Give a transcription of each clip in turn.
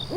Hey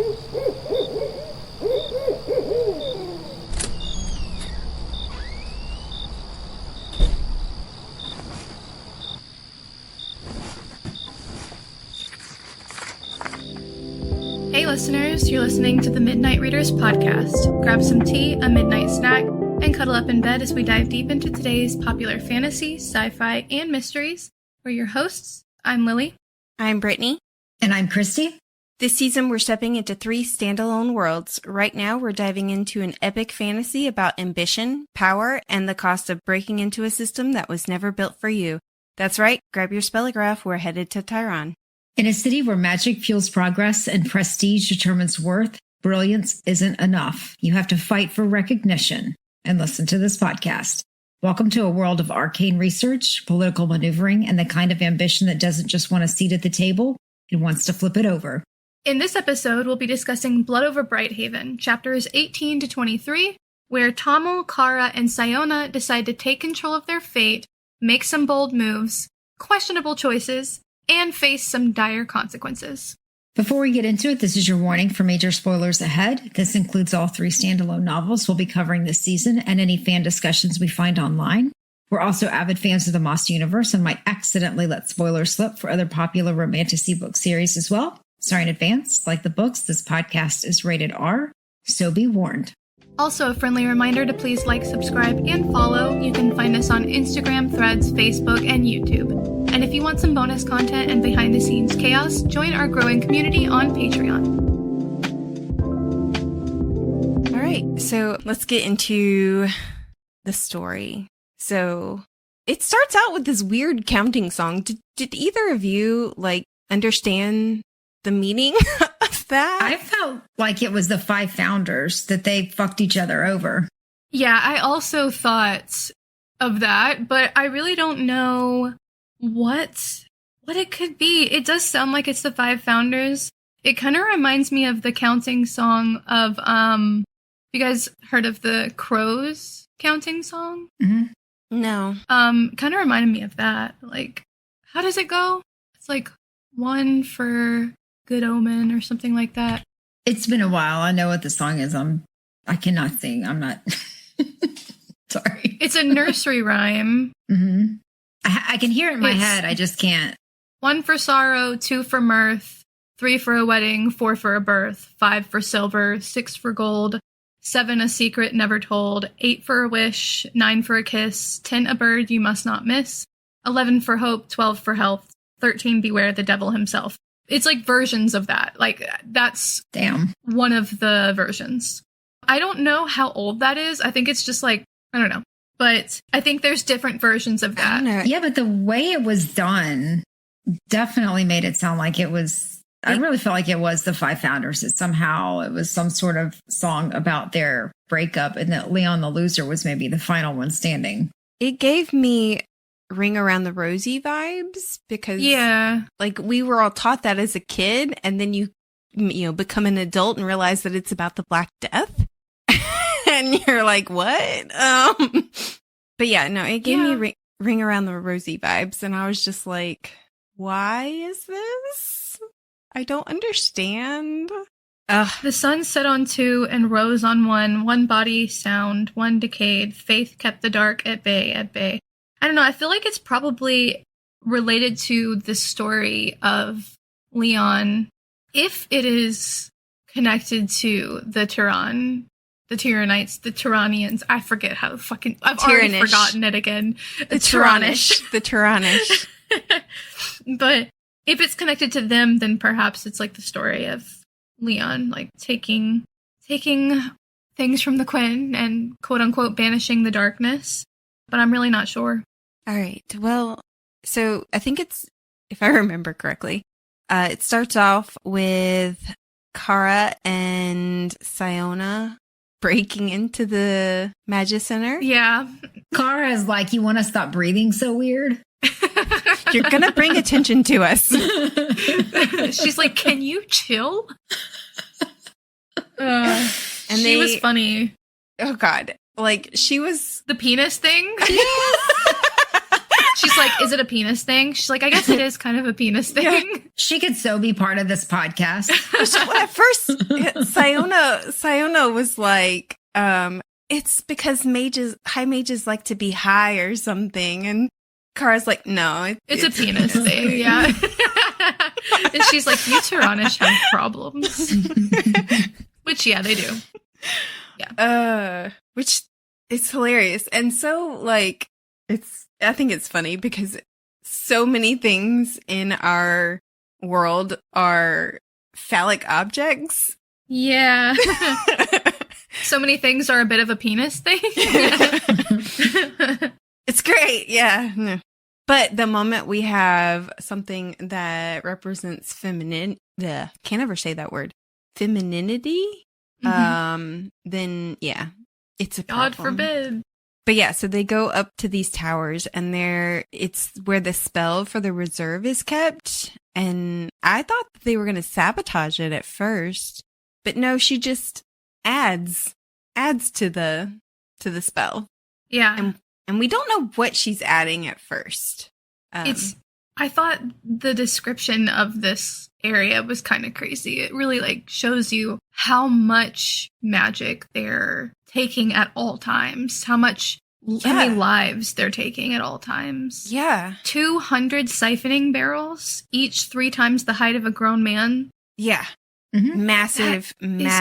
listeners, you're listening to the Midnight Readers podcast. Grab some tea, a midnight snack, and cuddle up in bed as we dive deep into today's popular fantasy, sci-fi, and mysteries. We're your hosts. I'm Lily. I'm Brittany. And I'm Christy. This season, we're stepping into 3 standalone worlds. Right now, we're diving into an epic fantasy about ambition, power, and the cost of breaking into a system that was never built for you. That's right, grab your spellograph. We're headed to Tyron. In a city where magic fuels progress and prestige determines worth, brilliance isn't enough. You have to fight for recognition and listen to this podcast. Welcome to a world of arcane research, political maneuvering, and the kind of ambition that doesn't just want a seat at the table, it wants to flip it over. In this episode, we'll be discussing Blood over Brighthaven, chapters 18 to 23, where Tamil, Kara, and Sciona decide to take control of their fate, make some bold moves, questionable choices, and face some dire consequences. Before we get into it, this is your warning for major spoilers ahead. This includes all 3 standalone novels we'll be covering this season and any fan discussions we find online. We're also avid fans of the Moss universe and might accidentally let spoilers slip for other popular romantasy book series as well. Sorry in advance. Like the books, this podcast is rated R, so be warned. Also, a friendly reminder to please like, subscribe, and follow. You can find us on Instagram, Threads, Facebook, and YouTube. And if you want some bonus content and behind-the-scenes chaos, join our growing community on Patreon. All right, so let's get into the story. So it starts out with this weird counting song. Did either of you, understand the meaning of that? I felt like it was the 5 founders that they fucked each other over. Yeah, I also thought of that, but I really don't know what it could be. It does sound like it's the 5 founders. It kind of reminds me of the counting song of, you guys heard of the Crows counting song? Mm-hmm. No. Kind of reminded me of that. Like, how does it go? It's like 1 for good omen or something like that. It's been a while. I know what the song is. I cannot sing. I'm not. Sorry. It's a nursery rhyme. Mm-hmm. I can hear it in my head. I just can't. 1 for sorrow, 2 for mirth, 3 for a wedding, 4 for a birth, 5 for silver, 6 for gold, 7 a secret never told, 8 for a wish, 9 for a kiss, 10 a bird you must not miss, 11 for hope, 12 for health, 13 beware the devil himself. It's like versions of that. Like, that's one of the versions. I don't know how old that is. I think it's just I don't know. But I think there's different versions of that. Yeah, but the way it was done definitely made it sound like it was, I really felt like it was the 5 founders. That somehow it was some sort of song about their breakup and that Leon the loser was maybe the final one standing. It gave me Ring Around the Rosie vibes because we were all taught that as a kid, and then you become an adult and realize that it's about the Black Death. And you're like, what? But yeah, no, it gave me Ring Around the Rosie vibes. And I was just like, why is this? I don't understand. The sun set on 2 and rose on 1. 1 body sound, 1 decayed. Faith kept the dark at bay, at bay. I don't know. I feel like it's probably related to the story of Leon. If it is connected to the Tyron. The Tyranites, the Tyranians. I forget how fucking... I've already forgotten it again. The Tyranish. The Tyranish. But if it's connected to them, then perhaps it's like the story of Leon, taking things from the Quinn and quote-unquote banishing the darkness. But I'm really not sure. All right. Well, so I think it's, if I remember correctly, it starts off with Kara and Sciona breaking into the Magistry Center. Yeah. Kara is like, you want to stop breathing so weird? You're going to bring attention to us. She's like, can you chill? And she was funny. Oh, God. She was... The penis thing? Yes. She's like, is it a penis thing? She's like, I guess it is kind of a penis thing. Yeah. She could so be part of this podcast. At first, Sciona was like, it's because high mages like to be high or something. And Kara's like, no. It's a penis thing, yeah. And she's like, you Tyrannish have problems. Which, yeah, they do. Yeah. Which is hilarious. And so, like, I think it's funny because so many things in our world are phallic objects. Yeah. So many things are a bit of a penis thing. It's great. Yeah. No. But the moment we have something that represents can't ever say that word, femininity, then yeah, it's a problem. God forbid. But yeah, so they go up to these towers and it's where the spell for the reserve is kept. And I thought that they were going to sabotage it at first, but no, she just adds to the spell. Yeah. And we don't know what she's adding at first. I thought the description of this area was kind of crazy. It really like shows you how much magic they're taking at all times, how many lives they're taking at all times. Yeah. 200 siphoning barrels, each 3 times the height of a grown man. Yeah. Mm-hmm. Massive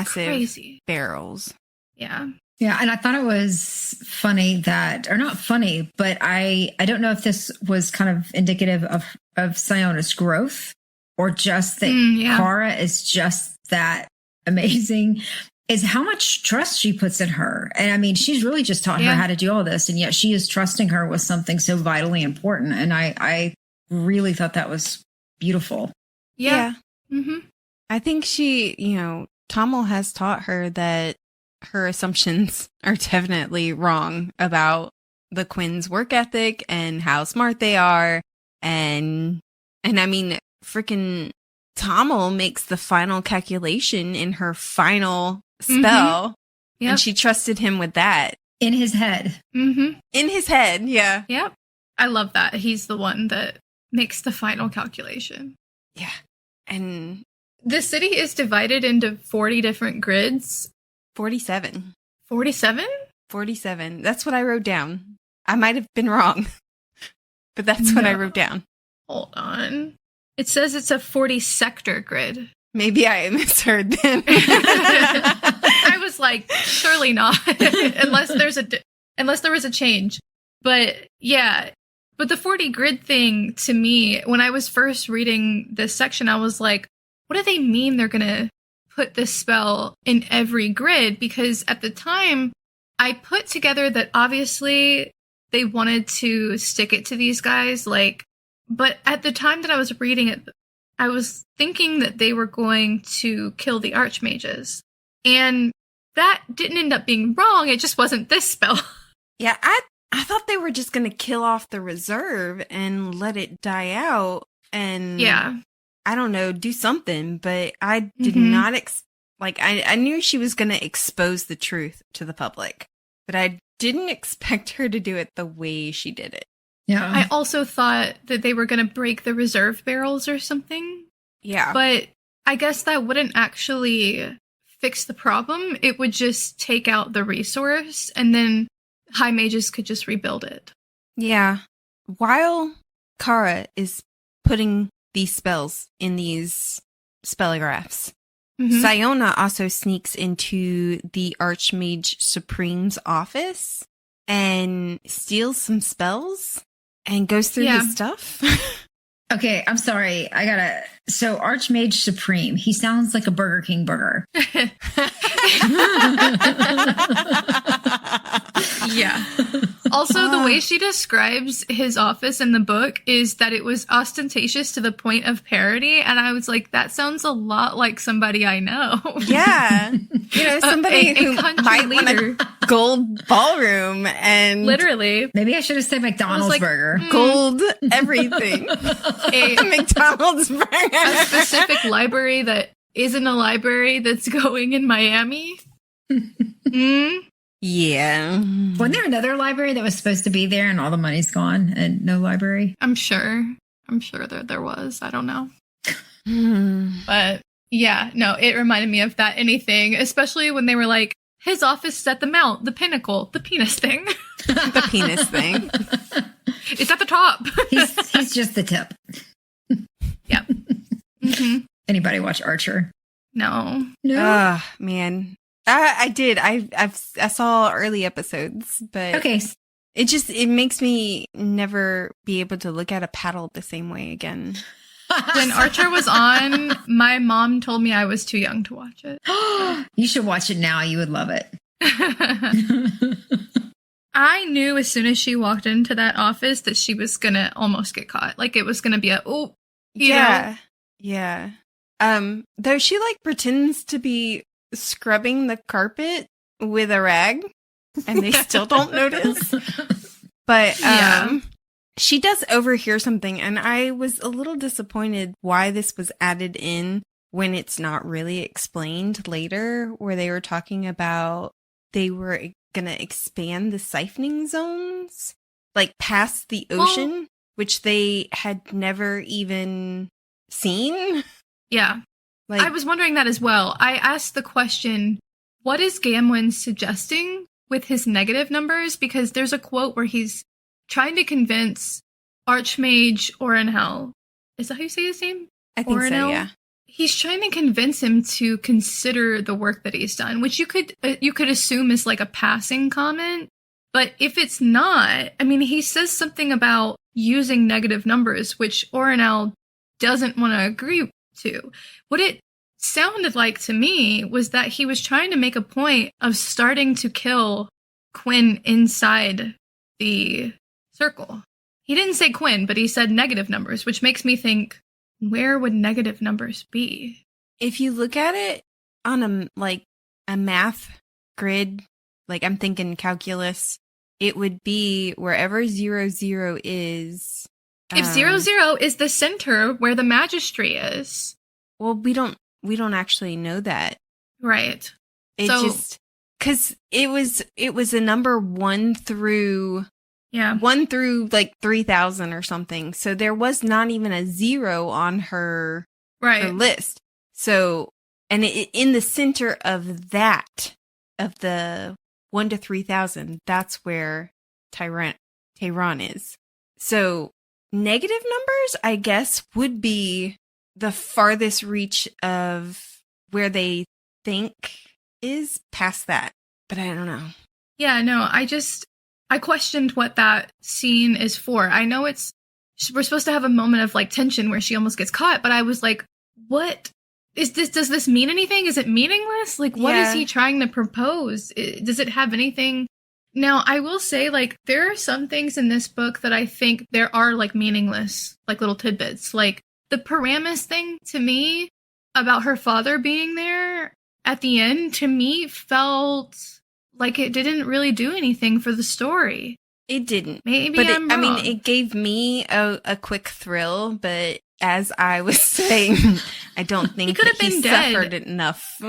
crazy barrels. Yeah. Yeah, and I thought it was funny that, or not funny, but I don't know if this was kind of indicative of Siona's growth or just that Kara is just that amazing, is how much trust she puts in her. And I mean, she's really just taught her how to do all this, and yet she is trusting her with something so vitally important. And I really thought that was beautiful. Yeah. Mm-hmm. I think she, Tommel has taught her that her assumptions are definitely wrong about the Quinn's work ethic and how smart they are. And I mean, freaking Tommel makes the final calculation in her final spell. Mm-hmm. Yep. And she trusted him with that. In his head. Mm-hmm. In his head, yeah. Yep. I love that. He's the one that makes the final calculation. Yeah. And the city is divided into 40 different grids. 47. 47? 47. That's what I wrote down. I might have been wrong, but that's what I wrote down. Hold on. It says it's a 40 sector grid. Maybe I misheard then. I was like, surely not, unless there was a change. But yeah, but the 40 grid thing to me, when I was first reading this section, I was like, what do they mean they're going to put this spell in every grid? Because at the time, I put together that obviously they wanted to stick it to these guys, but at the time that I was reading it, I was thinking that they were going to kill the archmages. And that didn't end up being wrong. It just wasn't this spell. Yeah, I thought they were just going to kill off the reserve and let it die out. And yeah, I don't know, do something. But I did not I knew she was going to expose the truth to the public, but I didn't expect her to do it the way she did it. Yeah. I also thought that they were going to break the reserve barrels or something. Yeah. But I guess that wouldn't actually fix the problem. It would just take out the resource, and then high mages could just rebuild it. Yeah. While Kara is putting these spells in these spellographs, Sciona also sneaks into the Archmage Supreme's office and steals some spells and goes through his stuff. Okay, I'm sorry. So Archmage Supreme, he sounds like a Burger King burger. Yeah. Also, the way she describes his office in the book is that it was ostentatious to the point of parody. And I was like, that sounds a lot like somebody I know. Yeah. Somebody who might want a gold ballroom and... Literally. Maybe I should have said McDonald's burger. Gold everything. A McDonald's burger. A specific library that isn't a library that's going in Miami. Yeah. Wasn't there another library that was supposed to be there and all the money's gone and no library? I'm sure that there was. I don't know. But yeah, no, it reminded me of that anything, especially when they were like, his office is at the mount, the pinnacle, the penis thing. The penis thing. It's at the top. He's just the tip. Yep. Mm-hmm. Anybody watch Archer? No. Oh, man. I did. I saw early episodes, but okay. It makes me never be able to look at a paddle the same way again. When Archer was on, my mom told me I was too young to watch it. You should watch it now. You would love it. I knew as soon as she walked into that office that she was going to almost get caught. Like it was going to be Yeah. Though she like pretends to be scrubbing the carpet with a rag and they still don't notice. But she does overhear something, and I was a little disappointed why this was added in when it's not really explained later, where they were talking about they were going to expand the siphoning zones, like past the ocean, which they had never even seen. Yeah. Like, I was wondering that as well. I asked the question, what is Gamwin suggesting with his negative numbers? Because there's a quote where he's trying to convince Archmage Orenhel. Is that how you say his name? I think Orenhel? so, yeah. He's trying to convince him to consider the work that he's done, which you could assume is like a passing comment. But if it's not, I mean, he says something about using negative numbers, which Orenhel doesn't want to agree to. What it sounded like to me was that he was trying to make a point of starting to kill Quinn inside the circle. He didn't say Quinn, but he said negative numbers, which makes me think, where would negative numbers be? If you look at it on a math grid, like I'm thinking calculus, it would be wherever 0, 0 is. If 0, 0 is the center where the Magistry is. Well, we don't actually know that. Right. Because it was a number 1 through... Yeah. 1 through like 3,000 or something. So there was not even a 0 on her list. So, and in the center of that, of the 1 to 3,000, that's where Tehran is. So negative numbers, I guess, would be the farthest reach of where they think is past that. But I don't know. Yeah, no, I questioned what that scene is for. I know we're supposed to have a moment of like tension where she almost gets caught, but I was like, what is this? Does this mean anything? Is it meaningless? Like, what is he trying to propose? Does it have anything? Now, I will say, like, there are some things in this book that I think there are like meaningless, like little tidbits. Like the Paramus thing to me about her father being there at the end, to me felt like it didn't really do anything for the story. It didn't. Maybe I'm wrong. I mean, it gave me a quick thrill, but as I was saying, I don't think he suffered enough.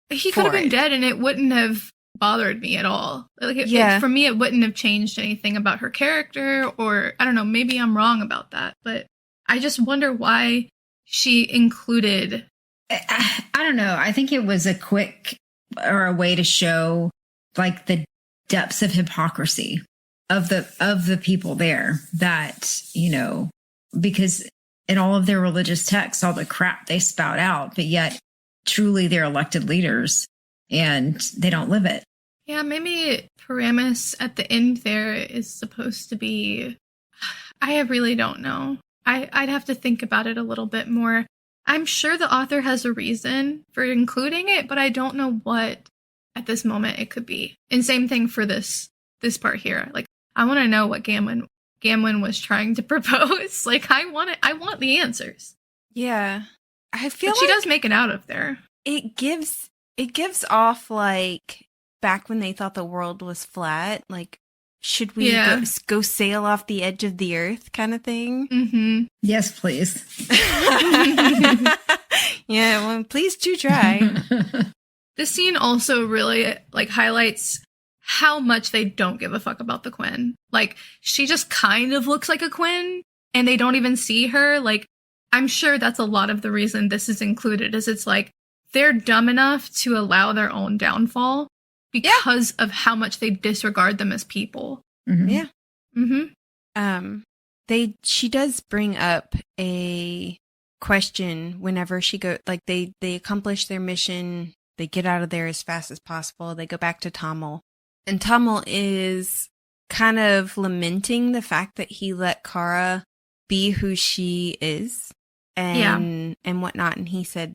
He could have been dead and it wouldn't have bothered me at all. Like, for me, it wouldn't have changed anything about her character, or I don't know, maybe I'm wrong about that, but I just wonder why she included... I don't know. I think it was a quick or a way to show like the depths of hypocrisy of the people there, that, you know, because in all of their religious texts, all the crap they spout out, but yet truly they're elected leaders and they don't live it. Yeah, maybe Paramus at the end there is supposed to be... I really don't know. I'd have to think about it a little bit more. I'm sure the author has a reason for including it, but I don't know what at this moment it could be. And same thing for this part here. Like, I want to know what Gamwin was trying to propose. Like, I want the answers. Yeah. I feel but she does make it out of there. It gives off like back when they thought the world was flat, like, should we go sail off the edge of the earth kind of thing? Mm-hmm. Yes, please. Yeah, well, please do try. This scene also really like highlights how much they don't give a fuck about the Quinn. Like, she just kind of looks like a Quinn, and they don't even see her. Like, I'm sure that's a lot of the reason this is included, is it's like, they're dumb enough to allow their own downfall because of how much they disregard them as people. Mm-hmm. Yeah. Mm-hmm. She does bring up a question whenever she they accomplish their mission, they get out of there as fast as possible, they go back to Tommel, and Tommel is kind of lamenting the fact that he let Kara be who she is and whatnot, and he said,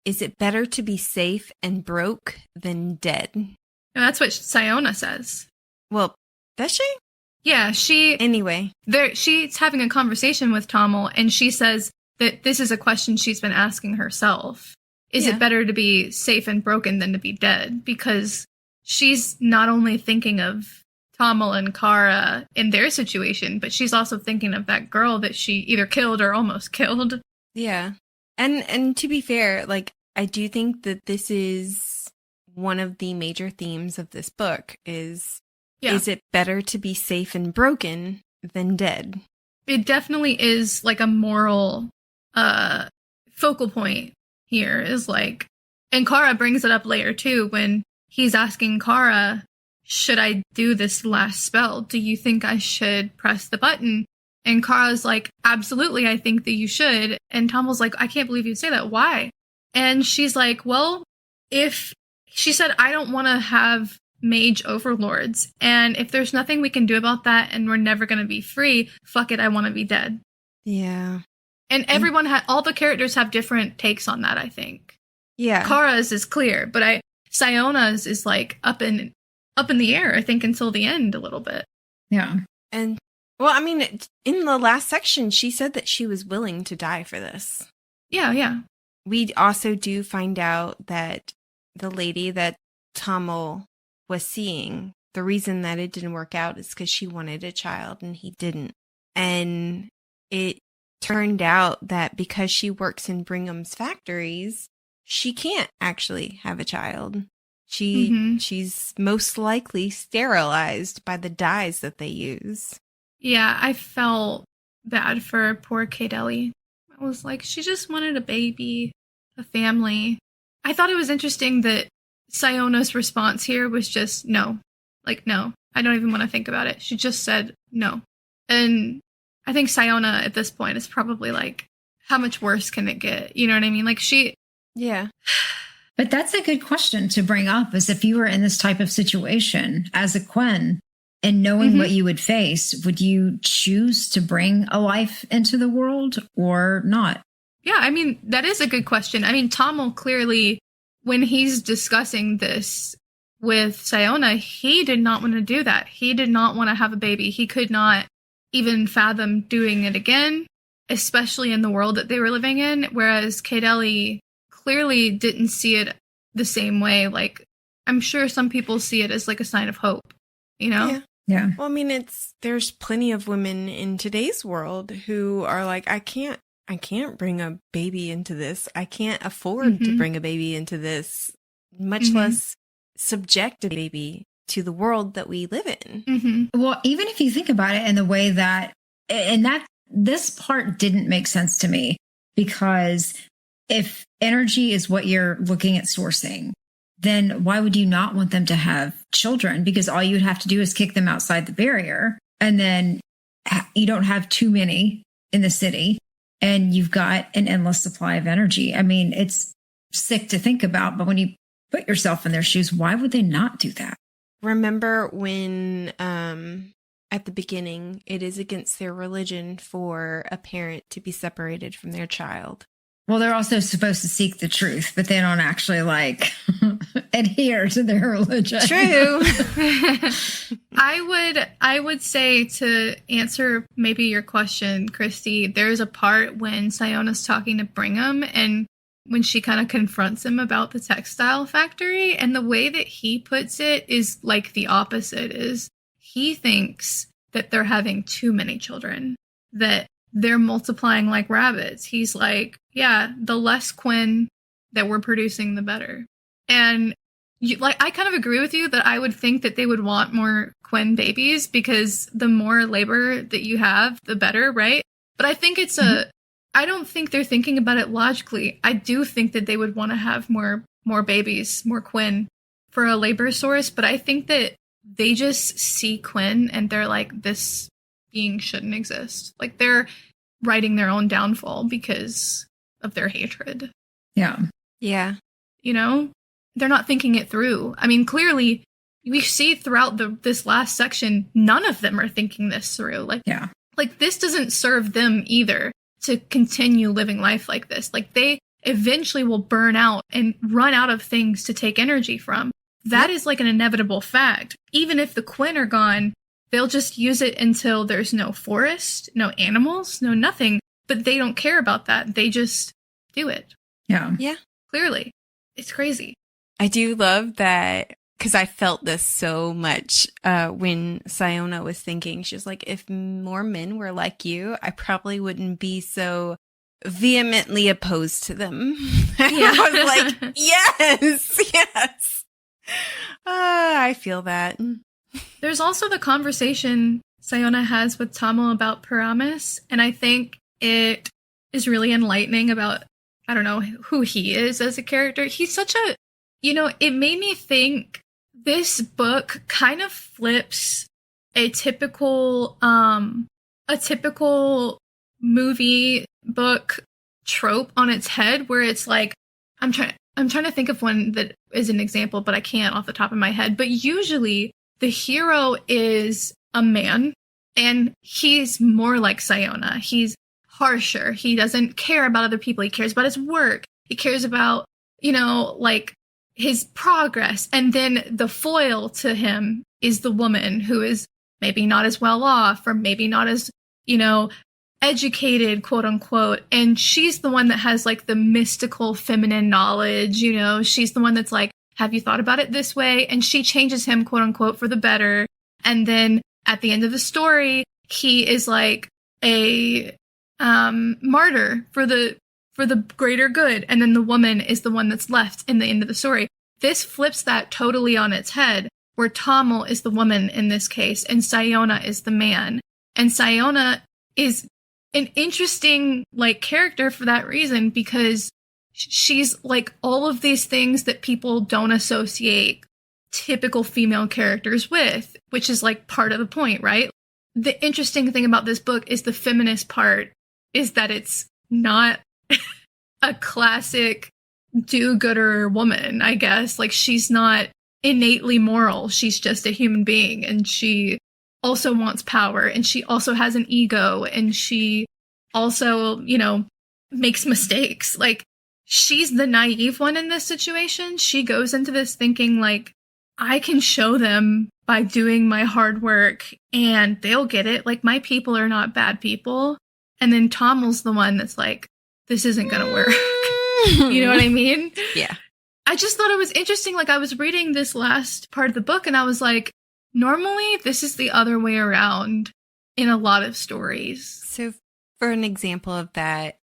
is it better to be safe and broke than dead? And that's what Sciona says. Well, does she? Yeah, Anyway. She's having a conversation with Tommel, and she says that this is a question she's been asking herself. Is it better to be safe and broken than to be dead? Because she's not only thinking of Tommel and Kara in their situation, but she's also thinking of that girl that she either killed or almost killed. Yeah. And to be fair, like, I do think that this is one of the major themes of this book is it better to be safe and broken than dead? It definitely is like a moral focal point here, is like, and Kara brings it up later too when he's asking Kara, should I do this last spell? Do you think I should press the button? And Kara's like, absolutely, I think that you should. And Tommel's like, I can't believe you'd say that. Why? And she's like, well, she said, I don't want to have mage overlords. And if there's nothing we can do about that and we're never going to be free, fuck it, I want to be dead. Yeah. And everyone all the characters have different takes on that, I think. Yeah. Kara's is clear, but Siona's is like up in the air, I think, until the end a little bit. Yeah. And well, I mean, in the last section, she said that she was willing to die for this. Yeah. We also do find out that the lady that Tommel was seeing, the reason that it didn't work out is because she wanted a child and he didn't. And it turned out that because she works in Bringham's factories, she can't actually have a child. She's most likely sterilized by the dyes that they use. Yeah, I felt bad for poor Kate Ellie. I was like, she just wanted a baby, a family. I thought it was interesting that Siona's response here was just no. Like, no, I don't even want to think about it. She just said no. And I think Sciona at this point is probably like, how much worse can it get? You know what I mean? Like, Yeah. But that's a good question to bring up, is if you were in this type of situation as a Quinn and knowing what you would face, would you choose to bring a life into the world or not? Yeah, I mean, that is a good question. I mean, Tommel clearly, when he's discussing this with Sciona, he did not want to do that. He did not want to have a baby. He could not even fathom doing it again, especially in the world that they were living in, whereas Kate Ellie clearly didn't see it the same way. Like, I'm sure some people see it as like a sign of hope, you know? Yeah. Well, I mean, there's plenty of women in today's world who are like, I can't bring a baby into this. I can't afford to bring a baby into this, much less subject a baby to the world that we live in. Well, even if you think about it in the way that, and that this part didn't make sense to me, because if energy is what you're looking at sourcing, then why would you not want them to have children? Because all you would have to do is kick them outside the barrier, and then you don't have too many in the city, and you've got an endless supply of energy. I mean, it's sick to think about, but when you put yourself in their shoes, why would they not do that? Remember when at the beginning, it is against their religion for a parent to be separated from their child. Well, they're also supposed to seek the truth, but they don't actually like adhere to their religion. True. I would say, to answer maybe your question, Christy, there's a part when Siona's talking to Brigham and when she kind of confronts him about the textile factory, and the way that he puts it is like the opposite. Is he thinks that they're having too many children, that they're multiplying like rabbits. He's like, yeah, the less Quinn that we're producing, the better. And I kind of agree with you that I would think that they would want more Quinn babies because the more labor that you have, the better, right? But I think it's I don't think they're thinking about it logically. I do think that they would want to have more babies, more Quinn for a labor source, but I think that they just see Quinn and they're like, this being shouldn't exist. Like, they're writing their own downfall because of their hatred. Yeah. Yeah. You know? They're not thinking it through. I mean, clearly, we see throughout this last section, none of them are thinking this through. Like, this doesn't serve them either to continue living life like this. Like, they eventually will burn out and run out of things to take energy from. That is like an inevitable fact. Even if the Quinn are gone, they'll just use it until there's no forest, no animals, no nothing. But they don't care about that. They just do it. Yeah. Yeah. Clearly. It's crazy. I do love that, because I felt this so much when Sciona was thinking. She's like, if more men were like you, I probably wouldn't be so vehemently opposed to them. Yeah. I was like, yes. I feel that. There's also the conversation Sciona has with Tamil about Paramis, and I think it is really enlightening about, I don't know, who he is as a character. He's such a, it made me think this book kind of flips a typical movie book trope on its head, where it's like, I'm trying to think of one that is an example, but I can't off the top of my head. But usually the hero is a man, and he's more like Sciona. He's harsher. He doesn't care about other people. He cares about his work. He cares about, like, his progress. And then the foil to him is the woman who is maybe not as well off, or maybe not as, educated, quote unquote. And she's the one that has like the mystical feminine knowledge, she's the one that's like, have you thought about it this way? And she changes him, quote unquote, for the better. And then at the end of the story, he is like a martyr for the greater good. And then the woman is the one that's left in the end of the story. This flips that totally on its head, where Tamil is the woman in this case, and Sciona is the man. And Sciona is an interesting, like, character for that reason, because she's like all of these things that people don't associate typical female characters with, which is like part of the point, right? The interesting thing about this book is the feminist part is that it's not a classic do-gooder woman, I guess. Like, she's not innately moral. She's just a human being, and she also wants power, and she also has an ego, and she also, makes mistakes. Like, she's the naive one in this situation. She goes into this thinking, like, I can show them by doing my hard work, and they'll get it. Like, my people are not bad people. And then Tamil's the one that's like, this isn't going to work. You know what I mean? Yeah. I just thought it was interesting. Like, I was reading this last part of the book, and I was like, normally this is the other way around in a lot of stories. So for an example of that,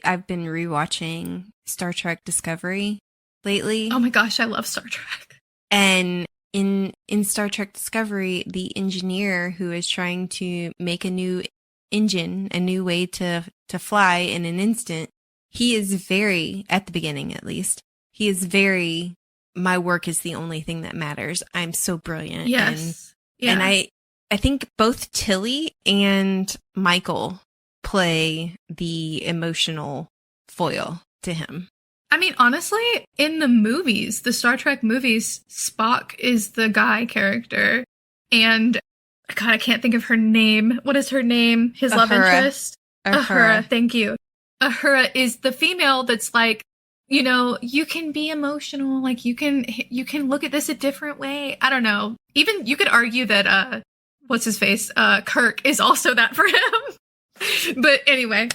I've been rewatching Star Trek Discovery lately. Oh my gosh, I love Star Trek. And in Star Trek Discovery, the engineer who is trying to make a new engine, a new way to fly in an instant, he is very, at the beginning at least, he is very, my work is the only thing that matters. I'm so brilliant. Yes. And I think both Tilly and Michael play the emotional foil to him. I mean, honestly, in the movies, the Star Trek movies, Spock is the guy character. And, God, I can't think of her name. What is her name? His love interest? Uhura. Thank you. Uhura is the female that's like, you can be emotional. Like, you can look at this a different way. I don't know. Even you could argue that, what's his face? Kirk is also that for him. But anyway,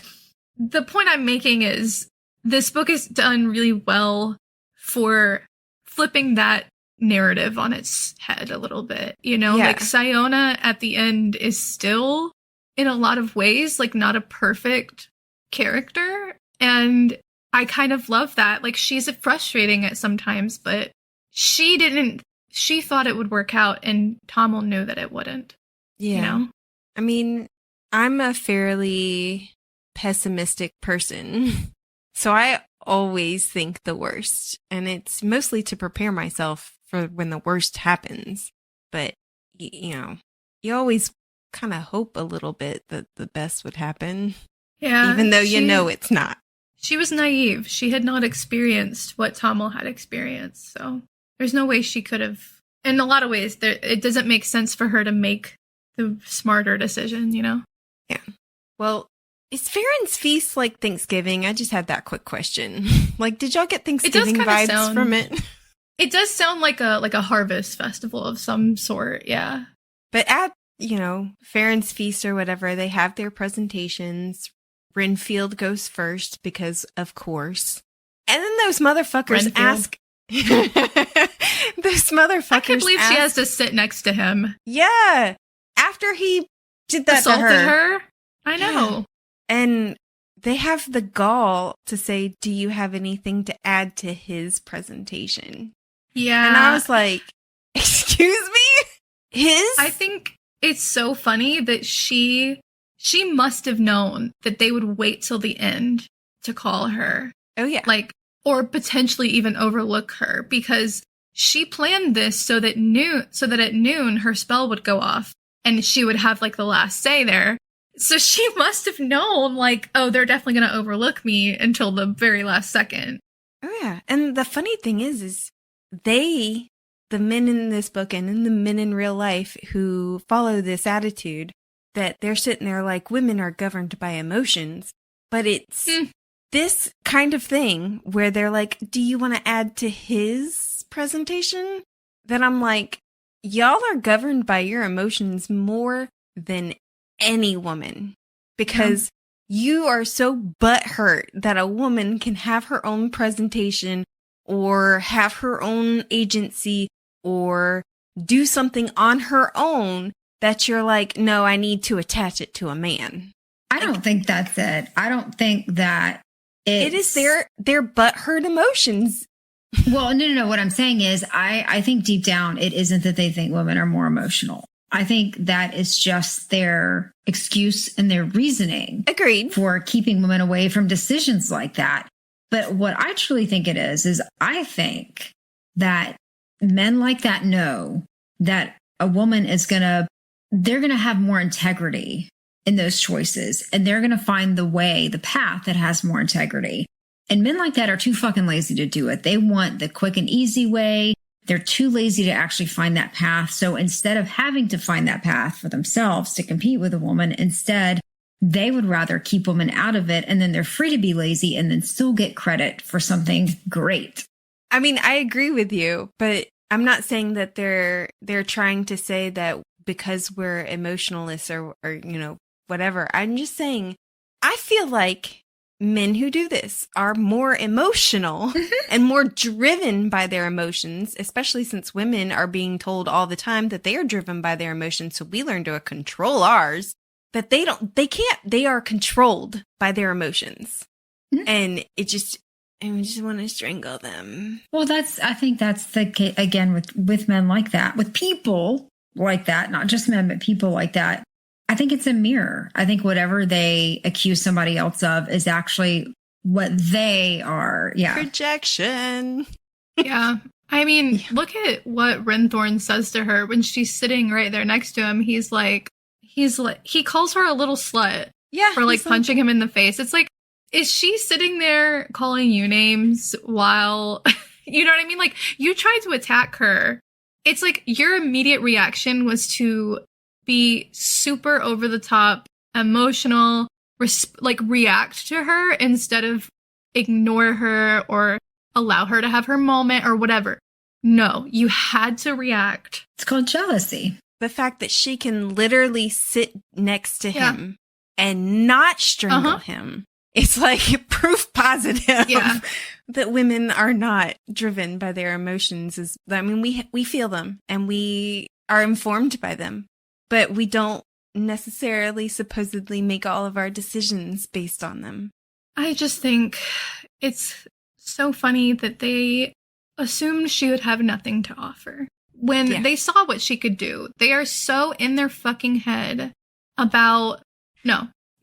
the point I'm making is this book is done really well for flipping that narrative on its head a little bit. Like, Sciona at the end is still, in a lot of ways, like, not a perfect character. And I kind of love that. Like, she's frustrating at sometimes, but she thought it would work out, and Tommel knew that it wouldn't. Yeah. You know? I mean, I'm a fairly pessimistic person, so I always think the worst, and it's mostly to prepare myself for when the worst happens. But, you know, you always kind of hope a little bit that the best would happen. Yeah. Even though you know it's not. She was naive. She had not experienced what Tommel had experienced, so there's no way she could have. In a lot of ways, it doesn't make sense for her to make the smarter decision, you know? Yeah. Well, is Farron's Feast like Thanksgiving? I just had that quick question. Like, did y'all get Thanksgiving vibes from it? It does sound like a harvest festival of some sort, yeah. But at, you know, Farron's Feast or whatever, they have their presentations. Renfield goes first because, of course. And then those motherfuckers ask... Those motherfuckers I can't believe she has to sit next to him. Yeah. After he did that assaulted to her. I know. And they have the gall to say, do you have anything to add to his presentation? Yeah. And I was like, excuse me? His? I think it's so funny that she must have known that they would wait till the end to call her. Oh, yeah. Like, or potentially even overlook her, because she planned this so that at noon her spell would go off and she would have like the last say there. So she must have known, like, oh, they're definitely going to overlook me until the very last second. Oh, yeah. And the funny thing is the men in this book and in the men in real life who follow this attitude, that they're sitting there like women are governed by emotions. But it's this kind of thing where they're like, do you want to add to his presentation? Then I'm like, y'all are governed by your emotions more than any woman, because you are so butthurt that a woman can have her own presentation or have her own agency or do something on her own that you're like, no, I need to attach it to a man. I don't think that's it. I don't think that it is their butthurt emotions. Well, no. What I'm saying is I think deep down it isn't that they think women are more emotional. I think that is just their excuse and their reasoning. Agreed. For keeping women away from decisions like that. But what I truly think it is I think that men like that know that a woman they're going to have more integrity in those choices. And they're going to find the path that has more integrity. And men like that are too fucking lazy to do it. They want the quick and easy way. They're too lazy to actually find that path. So instead of having to find that path for themselves to compete with a woman, instead, they would rather keep women out of it. And then they're free to be lazy and then still get credit for something great. I mean, I agree with you, but I'm not saying that they're trying to say that because we're emotionalists or you know, whatever. I'm just saying, I feel like men who do this are more emotional and more driven by their emotions, especially since women are being told all the time that they are driven by their emotions. So we learn to control ours, that they are controlled by their emotions. And I just want to strangle them. Well, I think that's the case again with men like that, with people like that, not just men, but people like that. I think it's a mirror. I think whatever they accuse somebody else of is actually what they are. Yeah. Projection. Yeah. I mean, look at what Renthorn says to her when she's sitting right there next to him. He calls her a little slut for like punching him in the face. It's like, is she sitting there calling you names while, you know what I mean? Like, you tried to attack her. It's like your immediate reaction was to be super over the top, emotional, react to her instead of ignore her or allow her to have her moment or whatever. No, you had to react. It's called jealousy. The fact that she can literally sit next to him and not strangle him. It's like proof positive that women are not driven by their emotions. We feel them and we are informed by them. But we don't necessarily supposedly make all of our decisions based on them. I just think it's so funny that they assumed she would have nothing to offer. When they saw what she could do, they are so in their fucking head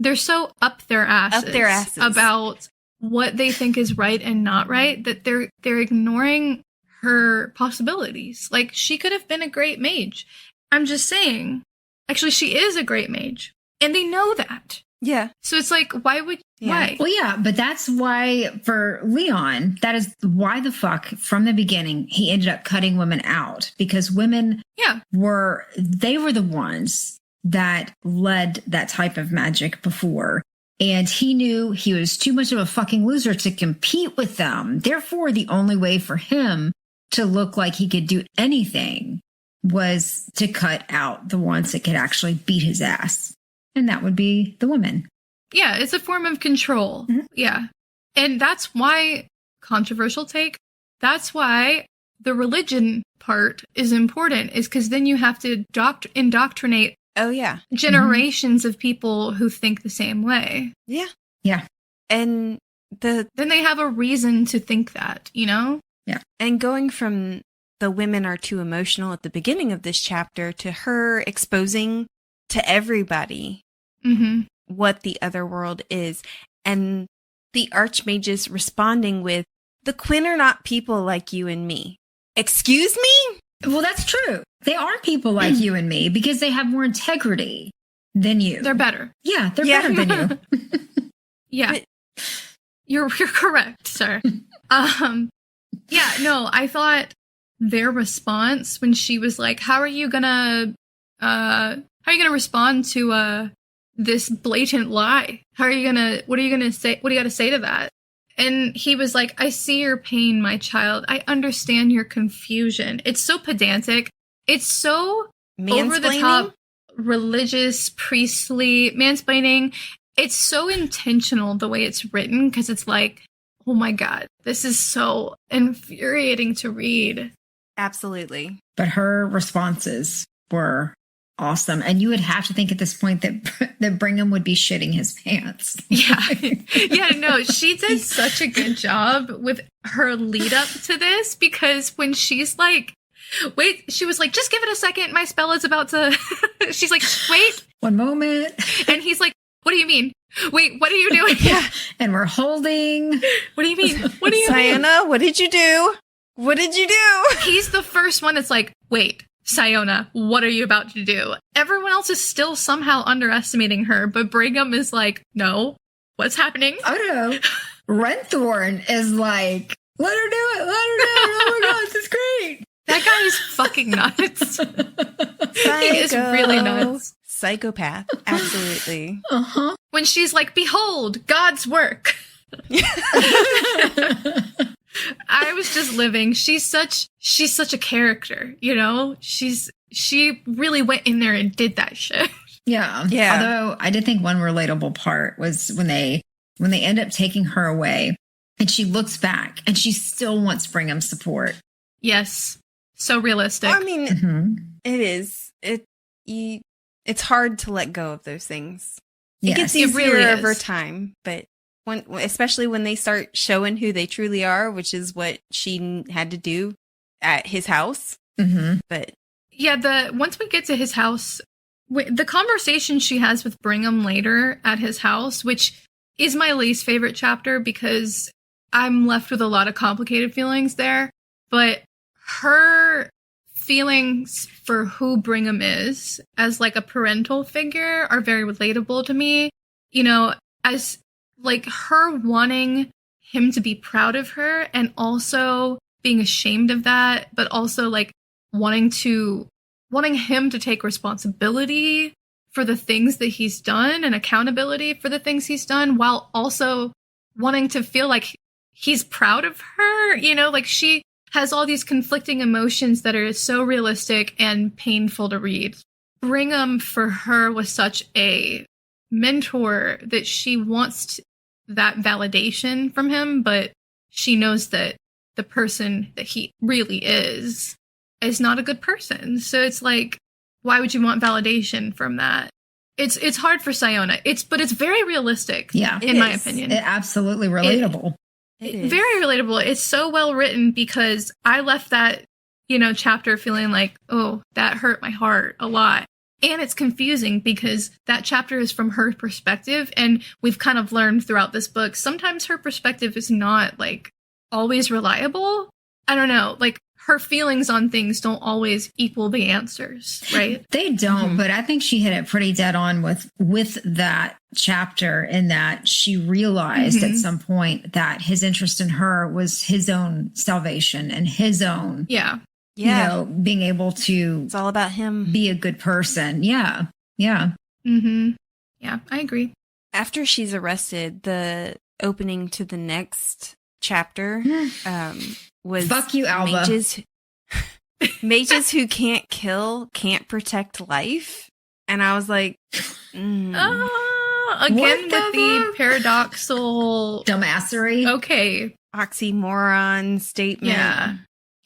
they're so up their asses about what they think is right and not right that they're ignoring her possibilities. Like, she could have been a great mage. I'm just saying, actually, she is a great mage. And they know that. Yeah. So it's like, why? Well, yeah, but that's why for Leon, that is why the fuck from the beginning, he ended up cutting women out, because women were the ones that led that type of magic before. And he knew he was too much of a fucking loser to compete with them. Therefore, the only way for him to look like he could do anything was to cut out the ones that could actually beat his ass. And that would be the women. Yeah, it's a form of control. Mm-hmm. Yeah. And that's why, controversial take, that's why the religion part is important, is because then you have to indoctrinate generations of people who think the same way. Yeah. Yeah. And then they have a reason to think that, you know? Yeah. And going from the women are too emotional at the beginning of this chapter to her exposing to everybody what the other world is. And the archmages responding with, the Quinn are not people like you and me. Excuse me? Well, that's true. They are people like you and me because they have more integrity than you. They're better. Yeah, they're better than you. Yeah. But you're correct, sir. Yeah, no, I thought their response when she was like, how are you gonna respond to this blatant lie? What are you gonna say? What do you gotta say to that? And he was like, I see your pain, my child. I understand your confusion. It's so pedantic. It's so over the top, religious, priestly, mansplaining. It's so intentional the way it's written, because it's like, oh my God, this is so infuriating to read. Absolutely. But her responses were awesome. And you would have to think at this point that Brigham would be shitting his pants. Yeah. Yeah, no, she did such a good job with her lead up to this, because when she's like, wait, she was like, just give it a second. My spell is about to, she's like, wait. One moment. And he's like, what do you mean? Wait, what are you doing? Yeah. And we're holding. What do you mean? What do you mean? Sciona, what did you do? What did you do? He's the first one that's like, wait, Sciona, what are you about to do? Everyone else is still somehow underestimating her, but Brigham is like, no, what's happening? Oh no. Renthorn is like, let her do it. Oh my God, this is great. That guy is fucking nuts. He is really nuts. Psychopath. Absolutely. Uh-huh. When she's like, behold, God's work. I was just living. She's such a character, you know? She really went in there and did that shit. Yeah. Yeah. Although I did think one relatable part was when they end up taking her away and she looks back and she still wants Brigham's support. Yes. So realistic. I mean, it is. It's hard to let go of those things. It gets easier over time, but especially when they start showing who they truly are, which is what she had to do at his house. Mm-hmm. But yeah, once we get to his house, the conversation she has with Brigham later at his house, which is my least favorite chapter because I'm left with a lot of complicated feelings there, but her feelings for who Brigham is as like a parental figure are very relatable to me. You know, as like her wanting him to be proud of her and also being ashamed of that, but also like wanting him to take responsibility for the things that he's done and accountability for the things he's done, while also wanting to feel like he's proud of her. You know, like she has all these conflicting emotions that are so realistic and painful to read. Brigham for her was such a mentor that she wants that validation from him, but she knows that the person that he really is not a good person. So it's like, why would you want validation from that? It's hard for Sciona. But it's very realistic. Yeah, in my opinion. Absolutely relatable. Very relatable. It's so well written because I left that, chapter feeling like, oh, that hurt my heart a lot. And it's confusing because that chapter is from her perspective. And we've kind of learned throughout this book, sometimes her perspective is not like always reliable. I don't know. Like her feelings on things don't always equal the answers, right? They don't, but I think she hit it pretty dead on with that chapter in that she realized at some point that his interest in her was his own salvation and his own being able to it's all about him, be a good person. Yeah I agree. After she's arrested, the opening to the next chapter was fuck you, Alba. Mages who can't kill can't protect life. And I was like, again with the paradoxal dumbassery. Okay. Oxymoron statement. Yeah.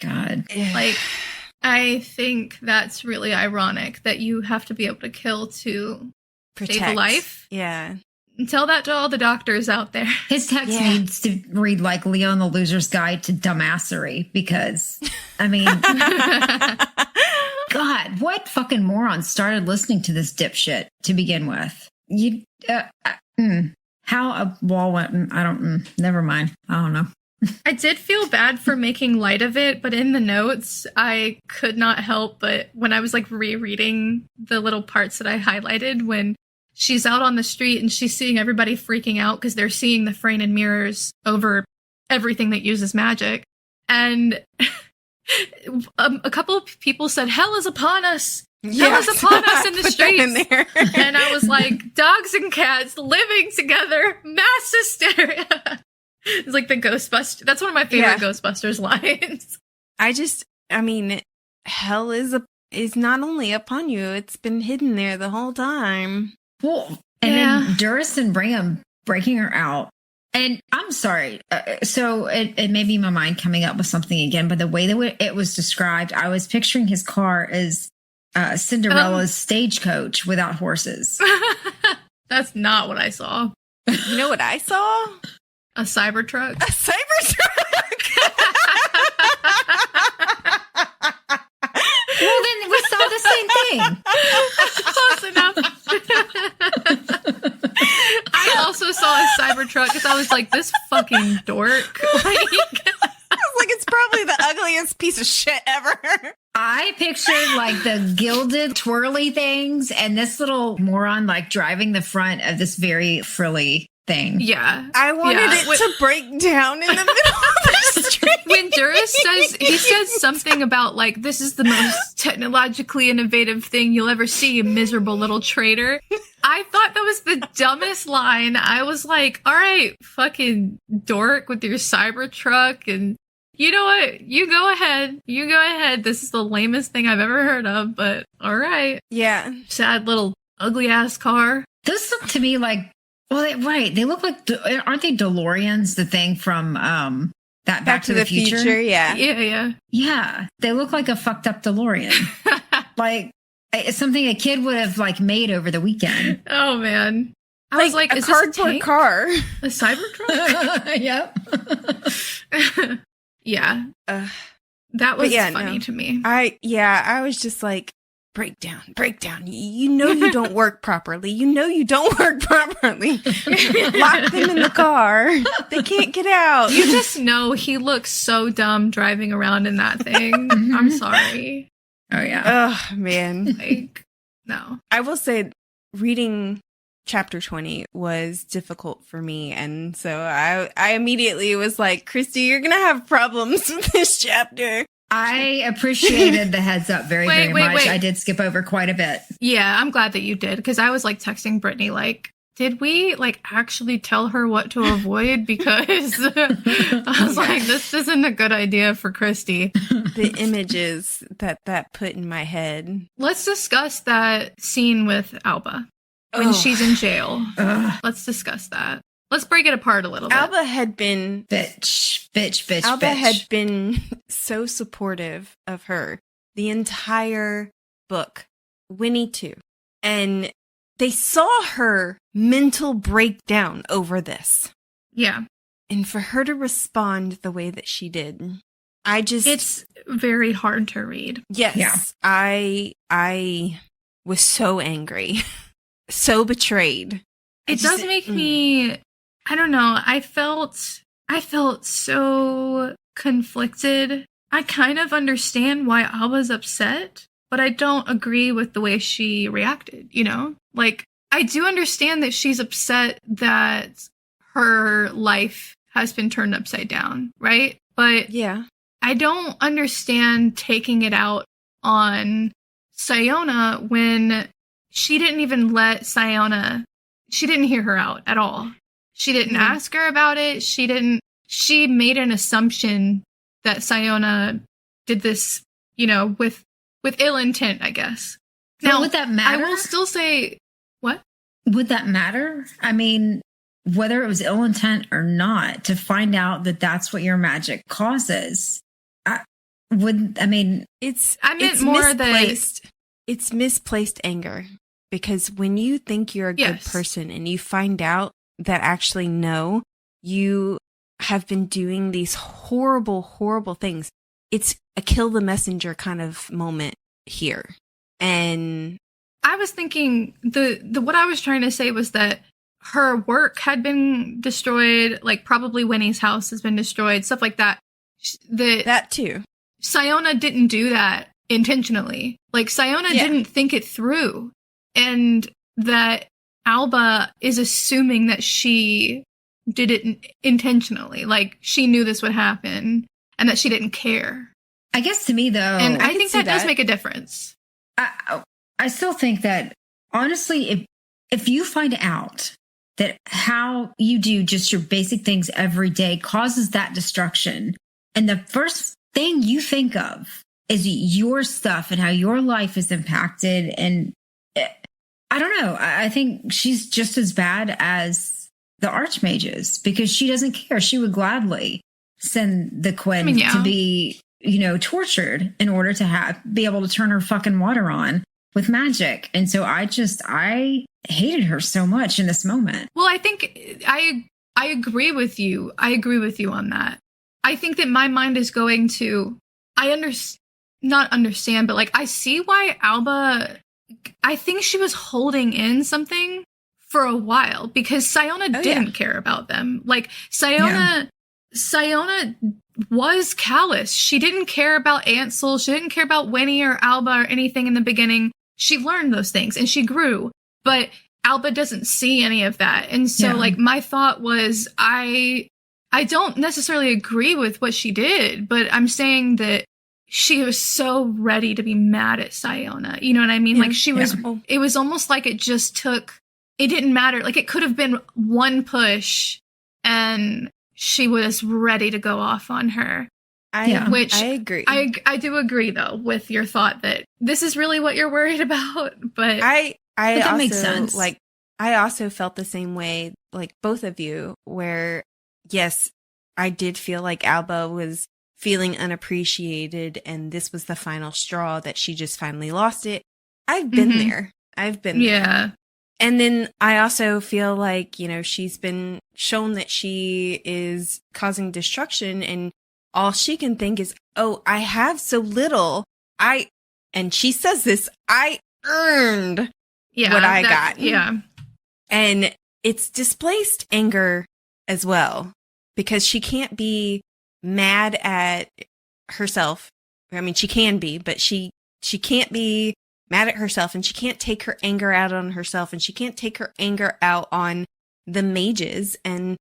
God. Like, I think that's really ironic that you have to be able to kill to save a life. Yeah. Tell that to all the doctors out there. His text needs to read like Leon the Loser's Guide to Dumbassery because, I mean, God, what fucking moron started listening to this dipshit to begin with? How a wall went, never mind. I don't know. I did feel bad for making light of it, but in the notes, I could not help but when I was like rereading the little parts that I highlighted when she's out on the street and she's seeing everybody freaking out because they're seeing the Freynan mirrors over everything that uses magic. And a couple of people said, hell is upon us. Hell is upon us in the streets. And I was like, dogs and cats living together, mass hysteria. It's like the Ghostbusters. That's one of my favorite Ghostbusters lines. Hell is not only upon you, it's been hidden there the whole time. Well, and then Duras and Brigham breaking her out. And I'm sorry. So it may be my mind coming up with something again, but the way that it was described, I was picturing his car as Cinderella's stagecoach without horses. That's not what I saw. You know what I saw? A Cybertruck. A Cybertruck! Well, then we saw the same thing. Close enough. I also saw a Cybertruck because I was like, this fucking dork. I was like, it's probably the ugliest piece of shit ever. I pictured like the gilded twirly things and this little moron like driving the front of this very frilly thing. Yeah. I wanted it to break down in the middle of the street. When Duras says something about like, this is the most technologically innovative thing you'll ever see, you miserable little traitor. I thought that was the dumbest line. I was like, all right, fucking dork with your Cybertruck. And you know what? You go ahead. You go ahead. This is the lamest thing I've ever heard of, but all right. Yeah. Sad little ugly ass car. Those look to me like, they look like, aren't they DeLoreans, the thing from that Back to the Future? Yeah. Yeah. They look like a fucked up DeLorean. Like, it's something a kid would have like made over the weekend. Oh man. I was like, a cardboard car. A Cybertruck? Yep. Yeah. That was funny to me. I was just like, break down. You know you don't work properly. Lock them in the car. They can't get out. You just know he looks so dumb driving around in that thing. I'm sorry. Oh, yeah. Oh, man. Like, no. I will say reading chapter 20 was difficult for me. And so I immediately was like, Christy, you're going to have problems with this chapter. I appreciated the heads up very much. I did skip over quite a bit. Yeah, I'm glad that you did. Because I was like texting Brittany, like, did we like actually tell her what to avoid? Because I was like, this isn't a good idea for Christy. The images that put in my head. Let's discuss that scene with Alba when she's in jail. Let's discuss that. Let's break it apart a little bit. Alba had been... Bitch. Alba had been so supportive of her the entire book. Winnie too. And they saw her mental breakdown over this. Yeah. And for her to respond the way that she did, it's very hard to read. Yes. Yeah. I was so angry, so betrayed. It does make me, I don't know. I felt so conflicted. I kind of understand why Alba's upset, but I don't agree with the way she reacted, you know? Like, I do understand that she's upset that her life has been turned upside down, right? But yeah, I don't understand taking it out on Sciona when she didn't even let Sciona, she didn't hear her out at all. She didn't ask her about it. She made an assumption that Sciona did this, you know, with ill intent, I guess. Now, would that matter? I will still say, what? Would that matter? I mean, whether it was ill intent or not, to find out that that's what your magic causes. It's misplaced anger, because when you think you're a good person and you find out that actually no, you have been doing these horrible, horrible things. It's a kill the messenger kind of moment here. And I was thinking what I was trying to say was that her work had been destroyed, like probably Winnie's house has been destroyed, stuff like that. That too. Sciona didn't do that intentionally. Like, Sciona didn't think it through. And that Alba is assuming that she did it intentionally. Like, she knew this would happen and that she didn't care. I guess to me, though... And I think that does make a difference. I still think that, honestly, if you find out that how you do just your basic things every day causes that destruction, and the first thing you think of is your stuff and how your life is impacted, and I don't know, I think she's just as bad as the Archmages, because she doesn't care. She would gladly send the Quinn to be, you know, tortured in order to be able to turn her fucking water on with magic. And so I hated her so much in this moment. Well, I think I agree with you. I agree with you on that. I think that my mind is going to, not understand, but like, I see why Alba, I think she was holding in something for a while, because Sciona didn't care about them. Like, Sciona was callous. She didn't care about Ansel. She didn't care about Winnie or Alba or anything in the beginning. She learned those things and she grew, but Alba doesn't see any of that. And so like, my thought was, I don't necessarily agree with what she did, but I'm saying that she was so ready to be mad at Sciona. You know what I mean? Like, she was, it was almost like it didn't matter. Like, it could have been one push and she was ready to go off on her. I agree. I do agree, though, with your thought that this is really what you're worried about. But that also makes sense. Like, I also felt the same way, like both of you, where, yes, I did feel like Alba was feeling unappreciated and this was the final straw, that she just finally lost it. I've been there. Yeah. And then I also feel like, you know, she's been shown that she is causing destruction, and all she can think is, oh, I have so little. And she says this, I earned what I got. Yeah. And it's displaced anger as well, because she can't be mad at herself. I mean, she can be, but she can't be mad at herself, and she can't take her anger out on herself, and she can't take her anger out on the mages and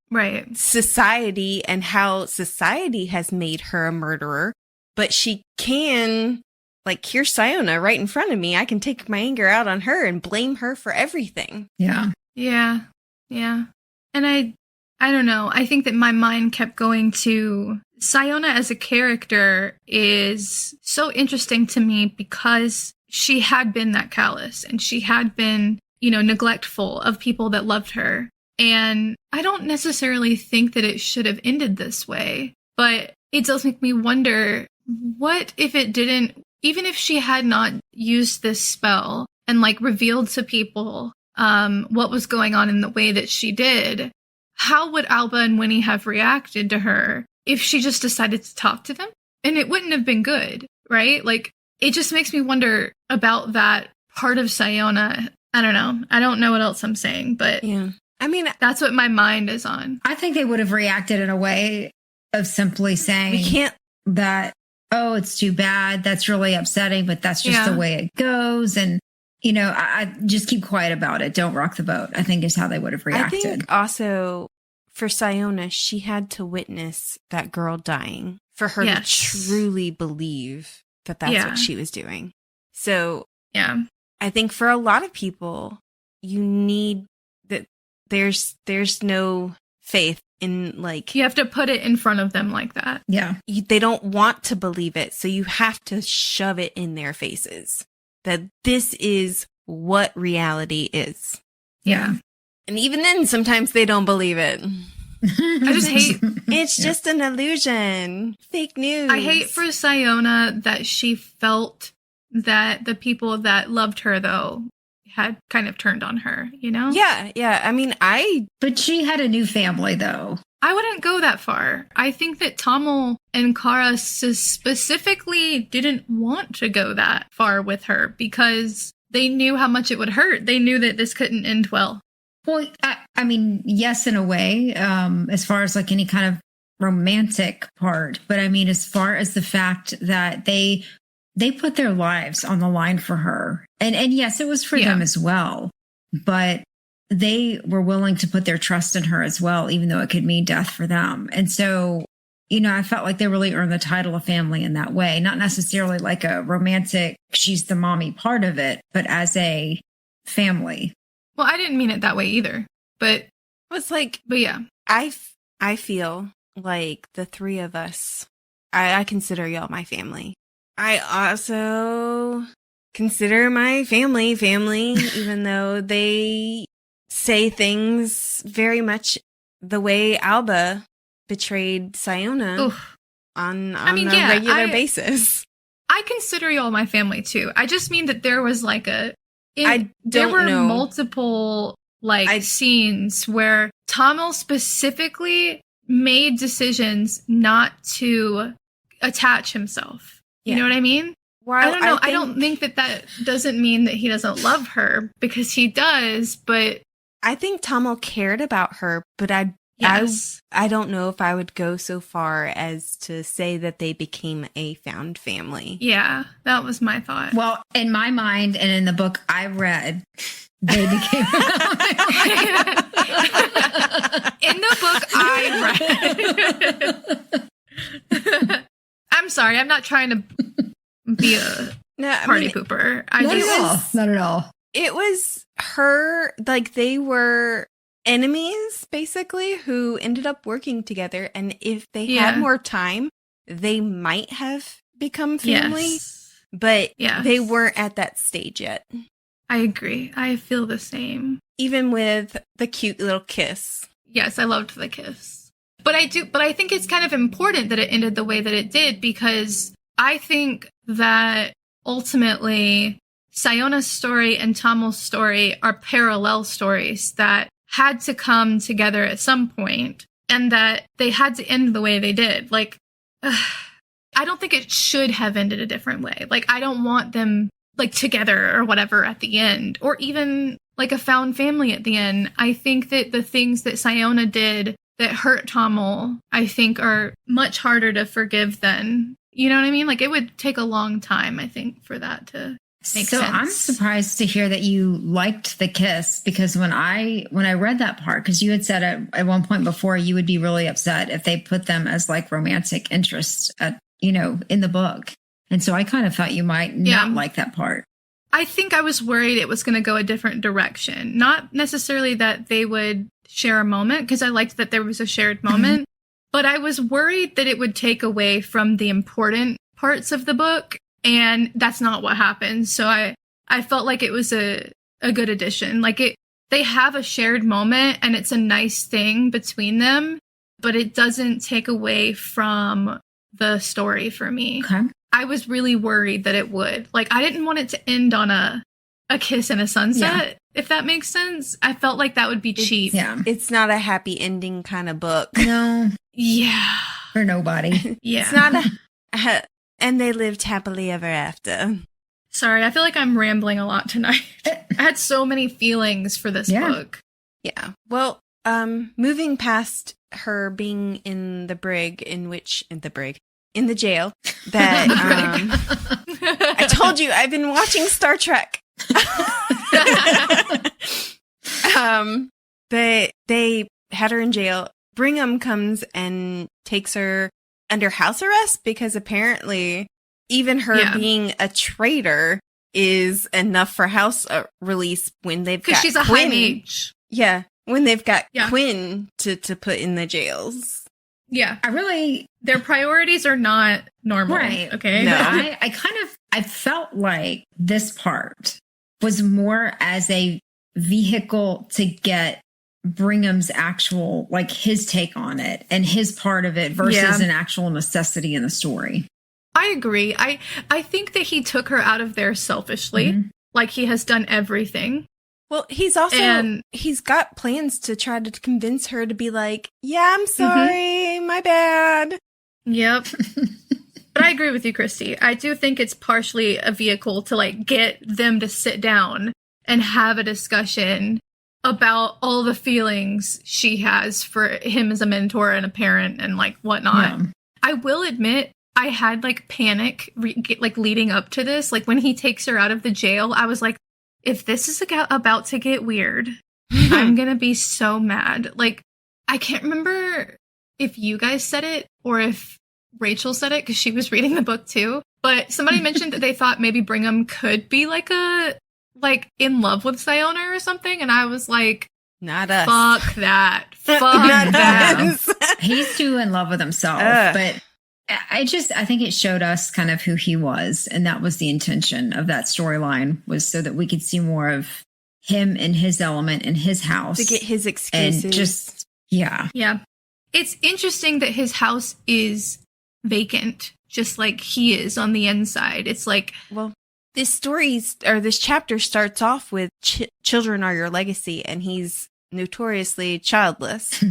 society and how society has made her a murderer. But she can, like, here's Sciona right in front of me. I can take my anger out on her and blame her for everything. Yeah. And I don't know. I think that my mind kept going to Sciona as a character is so interesting to me, because she had been that callous and she had been, you know, neglectful of people that loved her. And I don't necessarily think that it should have ended this way, but it does make me wonder, what if it didn't, even if she had not used this spell and like revealed to people what was going on in the way that she did, how would Alba and Winnie have reacted to her if she just decided to talk to them? And it wouldn't have been good, right? Like, it just makes me wonder about that part of Sciona. I don't know. I don't know what else I'm saying, but yeah. I mean, that's what my mind is on. I think they would have reacted in a way of simply saying we can't that, oh, it's too bad. That's really upsetting, but that's just the way it goes. And, I just keep quiet about it. Don't rock the boat, I think is how they would have reacted. I think also for Sciona, she had to witness that girl dying for her to truly believe that that's what she was doing. So I think for a lot of people, you need that. There's no faith in, like, you have to put it in front of them like that. Yeah. They don't want to believe it. So you have to shove it in their faces that this is what reality is. Yeah. And even then, sometimes they don't believe it. I just hate it's just an illusion. Fake news. I hate for Sciona that she felt that the people that loved her, though, had kind of turned on her, Yeah. I mean, but she had a new family, though. I wouldn't go that far. I think that Tamil and Kara specifically didn't want to go that far with her because they knew how much it would hurt. They knew that this couldn't end well. Well, I mean, yes, in a way, as far as like any kind of romantic part. But I mean, as far as the fact that they put their lives on the line for her. And yes, it was for them as well. But they were willing to put their trust in her as well, even though it could mean death for them. And so, I felt like they really earned the title of family in that way. Not necessarily like a romantic, she's the mommy part of it, but as a family. Well, I didn't mean it that way either. But it's like, but yeah. I feel like the three of us, I consider y'all my family. I also consider my family, even though they say things very much the way Alba betrayed Sciona on a regular basis. I consider y'all my family too. I just mean that there was like there were multiple scenes where Tamil specifically made decisions not to attach himself. You know what I mean? I don't know. I don't think that doesn't mean that he doesn't love her, because he does, but I think Tamil cared about her, but I don't know if I would go so far as to say that they became a found family. Yeah, that was my thought. Well, in my mind and in the book I read, they became in the book I read. I'm sorry, I'm not trying to be a party pooper. Not at all. It was her, like, they were enemies, basically, who ended up working together. And if they had more time, they might have become family. Yes. But they weren't at that stage yet. I agree. I feel the same. Even with the cute little kiss. Yes, I loved the kiss. But I think it's kind of important that it ended the way that it did, because I think that ultimately Sciona's story and Tamil's story are parallel stories that had to come together at some point, and that they had to end the way they did. Like, I don't think it should have ended a different way. Like, I don't want them like together or whatever at the end, or even like a found family at the end. I think that the things that Sciona did that hurt Tamil, I think, are much harder to forgive than, you know what I mean? Like, it would take a long time, I think, for that to make sense. So I'm surprised to hear that you liked the kiss, because when I read that part, because you had said at one point before you would be really upset if they put them as like romantic interests in the book. And so I kind of thought you might not like that part. I think I was worried it was going to go a different direction. Not necessarily that they would share a moment, because I liked that there was a shared moment, but I was worried that it would take away from the important parts of the book, and that's not what happened. So I felt like it was a good addition. Like, they have a shared moment, and it's a nice thing between them, but it doesn't take away from the story for me. Okay. I was really worried that it would. Like, I didn't want it to end on a a kiss and a sunset, if that makes sense. I felt like that would be cheap. Yeah. It's not a happy ending kind of book. No. Yeah. For nobody. Yeah. It's not and they lived happily ever after. Sorry, I feel like I'm rambling a lot tonight. I had so many feelings for this book. Yeah. Well, moving past her being in the jail that I told you I've been watching Star Trek. They had her in jail. Brigham comes and takes her under house arrest because apparently even her being a traitor is enough for house release when they've got because she's a high mage. Yeah, when they've got Quinn to put in the jails. Yeah, their priorities are not normal. Right. Okay. No. I felt like this part was more as a vehicle to get Brigham's actual, like his take on it and his part of it versus an actual necessity in the story. I agree. I think that he took her out of there selfishly, like he has done everything. Well, he's got plans to try to convince her to be like, yeah, I'm sorry, my bad. Yep. But I agree with you, Christy. I do think it's partially a vehicle to like get them to sit down and have a discussion about all the feelings she has for him as a mentor and a parent and like whatnot. Yeah. I will admit I had like panic like leading up to this. Like when he takes her out of the jail, I was like, if this is about to get weird, I'm going to be so mad. Like, I can't remember if you guys said it or if Rachel said it because she was reading the book too. But somebody mentioned that they thought maybe Brigham could be like in love with Sciona or something. And I was like, not us. Fuck that. Fuck that. He's too in love with himself. But I think it showed us kind of who he was. And that was the intention of that storyline, was so that we could see more of him in his element in his house. To get his excuses. And just, yeah. Yeah. It's interesting that his house is vacant, just like he is on the inside. It's like, well, this chapter starts off with children are your legacy, and he's notoriously childless.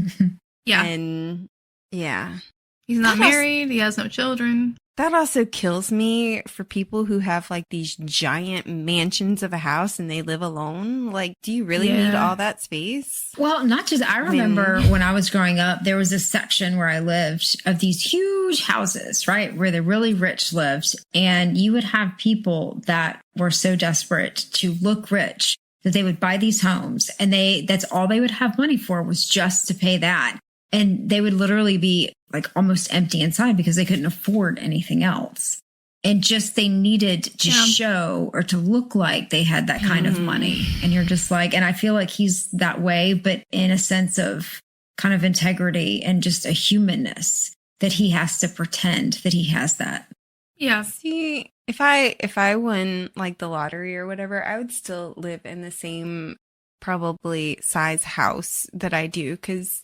Yeah. And yeah. He's not married. He has no children. That also kills me for people who have like these giant mansions of a house and they live alone. Like, do you really need all that space? Well, not just, I remember when I was growing up, there was a section where I lived of these huge houses, right? Where the really rich lived. And you would have people that were so desperate to look rich that they would buy these homes, and that's all they would have money for, was just to pay that. And they would literally be like almost empty inside because they couldn't afford anything else. And just they needed to show or to look like they had that kind of money. And you're just like, and I feel like he's that way, but in a sense of kind of integrity and just a humanness, that he has to pretend that he has that. Yeah. See, if I won like the lottery or whatever, I would still live in the same probably size house that I do, because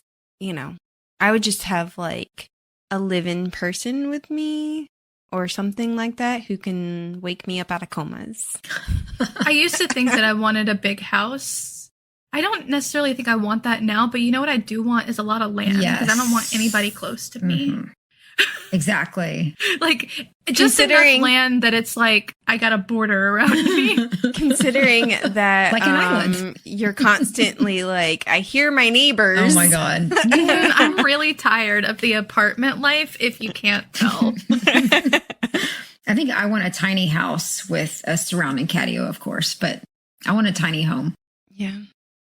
I would just have like a live-in person with me or something like that who can wake me up out of comas. I used to think that I wanted a big house. I don't necessarily think I want that now, but you know what I do want is a lot of land, because I don't want anybody close to me. Exactly. Like, just enough land that it's like I got a border around me. Considering that like an island. You're constantly like, I hear my neighbors. Oh my God. I'm really tired of the apartment life, if you can't tell. I think I want a tiny house with a surrounding patio, of course, but I want a tiny home. Yeah.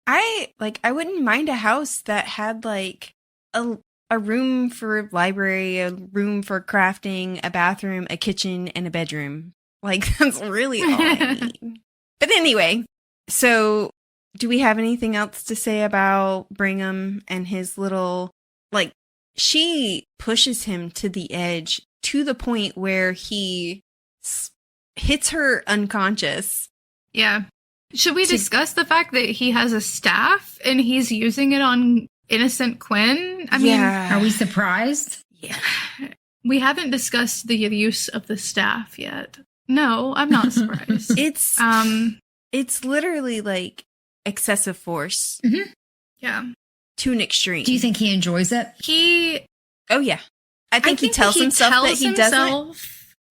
I wouldn't mind a house that had like a room for library, a room for crafting, a bathroom, a kitchen, and a bedroom. Like, that's really all I need. But anyway, so do we have anything else to say about Brigham and his little, like, she pushes him to the edge to the point where he hits her unconscious. Yeah. Should we discuss the fact that he has a staff and he's using it on innocent Quinn? I mean, are we surprised? Yeah. We haven't discussed the use of the staff yet. No, I'm not surprised. It's It's literally like excessive force. Mm-hmm. Yeah. To an extreme. Do you think he enjoys it? Oh, yeah. I think he tells himself that he doesn't.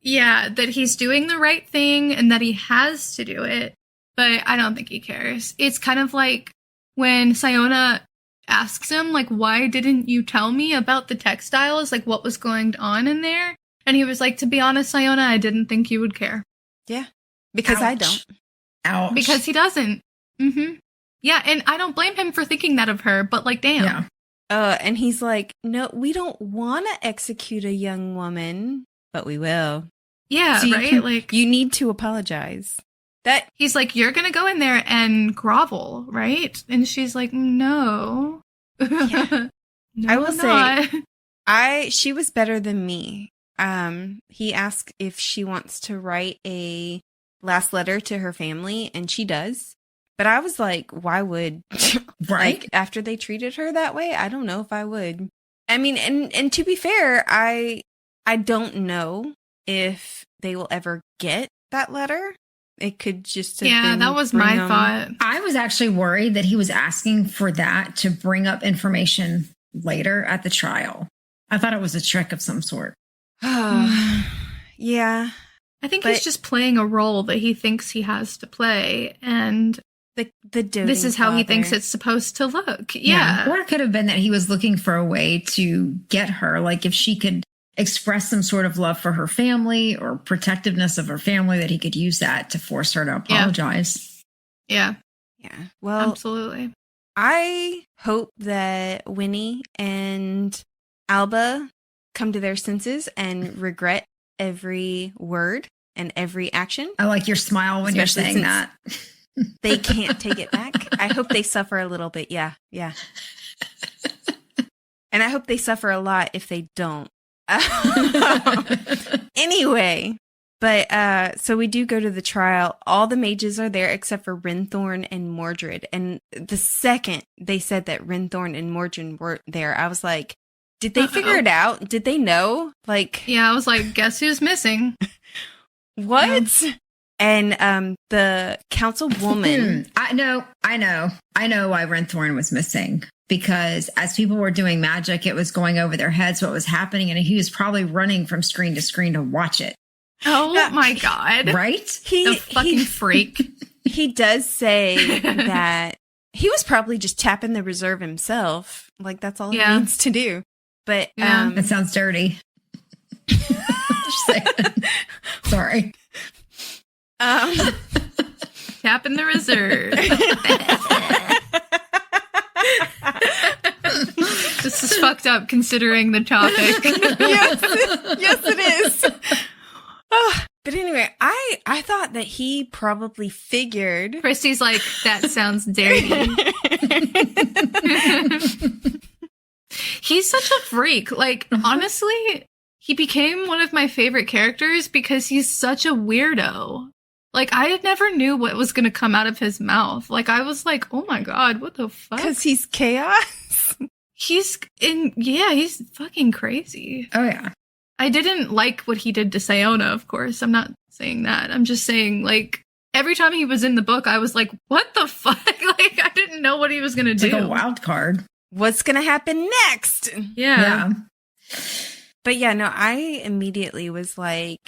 Yeah, that he's doing the right thing and that he has to do it. But I don't think he cares. It's kind of like when Sciona asks him, like, why didn't you tell me about the textiles? Like, what was going on in there? And he was like, to be honest, Sciona, I didn't think you would care. Yeah. Because I don't. Ouch. Because he doesn't. Mm-hmm. Yeah, and I don't blame him for thinking that of her, but like, damn. Yeah. And he's like, no, we don't want to execute a young woman, but we will. Yeah, so right? You need to apologize. That he's like, you're going to go in there and grovel, right? And she's like, no. Yeah. No, I will say, she was better than me. He asked if she wants to write a last letter to her family, and she does. But I was like, why would, right? Like, after they treated her that way, I don't know if I would. I mean, and to be fair, I don't know if they will ever get that letter. It could just have been, that was my thought. I was actually worried that he was asking for that to bring up information later at the trial. I thought it was a trick of some sort. Yeah. I think he's just playing a role that he thinks he has to play, and the this is how he thinks it's supposed to look. Yeah. Or it could have been that he was looking for a way to get her, like if she could express some sort of love for her family or protectiveness of her family, that he could use that to force her to apologize. Yeah. Well, absolutely. I hope that Winnie and Alba come to their senses and regret every word and every action. I like your smile when you're saying that. They can't take it back. I hope they suffer a little bit. Yeah. And I hope they suffer a lot if they don't. Anyway, but so we do go to the trial. All the mages are there except for Renthorn and Mordred. And the second they said that Renthorn and Mordred were there, I was like, did they figure it out? Did they know? Like, yeah, I was like, guess who's missing? What? And the councilwoman. I know why Renthorn was missing. Because as people were doing magic, it was going over their heads what was happening, and he was probably running from screen to screen to watch it. Oh my God. Right? The fucking freak. He does say that he was probably just tapping the reserve himself. Like, that's all he needs to do. But that sounds dirty. Just saying. Sorry. Tapping the reserve. This is fucked up considering the topic. yes, it is. But anyway, I thought that he probably figured. Christy's like, that sounds dirty. He's such a freak. Like, honestly, he became one of my favorite characters because he's such a weirdo. Like, I never knew what was going to come out of his mouth. Like, I was like, oh my God, what the fuck? Because he's chaos? He's fucking crazy. Oh, yeah. I didn't like what he did to Sciona, of course. I'm not saying that. I'm just saying, like, every time he was in the book, I was like, what the fuck? Like, I didn't know what he was going to do. Like a wild card. What's going to happen next? Yeah. But yeah, no, I immediately was like,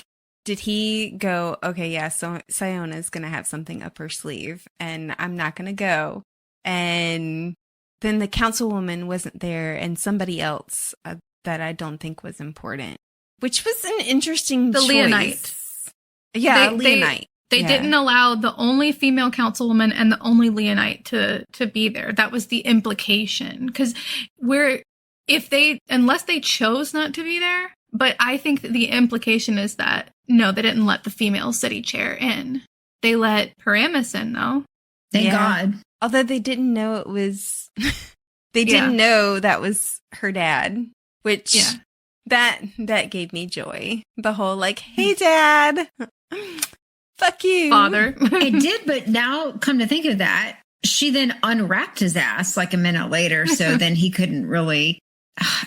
did he go, okay, yeah, so Sciona's going to have something up her sleeve and I'm not going to go. And then the councilwoman wasn't there and somebody else that I don't think was important, which was an interesting choice. Leonite. Yeah, Leonite. They didn't allow the only female councilwoman and the only Leonite to be there. That was the implication. Because unless they chose not to be there, but I think that the implication is that, no, they didn't let the female city chair in. They let Paramus in, though. Thank God. Although they didn't know it was, they didn't know that was her dad, which that gave me joy. The whole like, hey, Dad. Fuck you. Father. It did, but now come to think of that, she then unwrapped his ass like a minute later, so then he couldn't really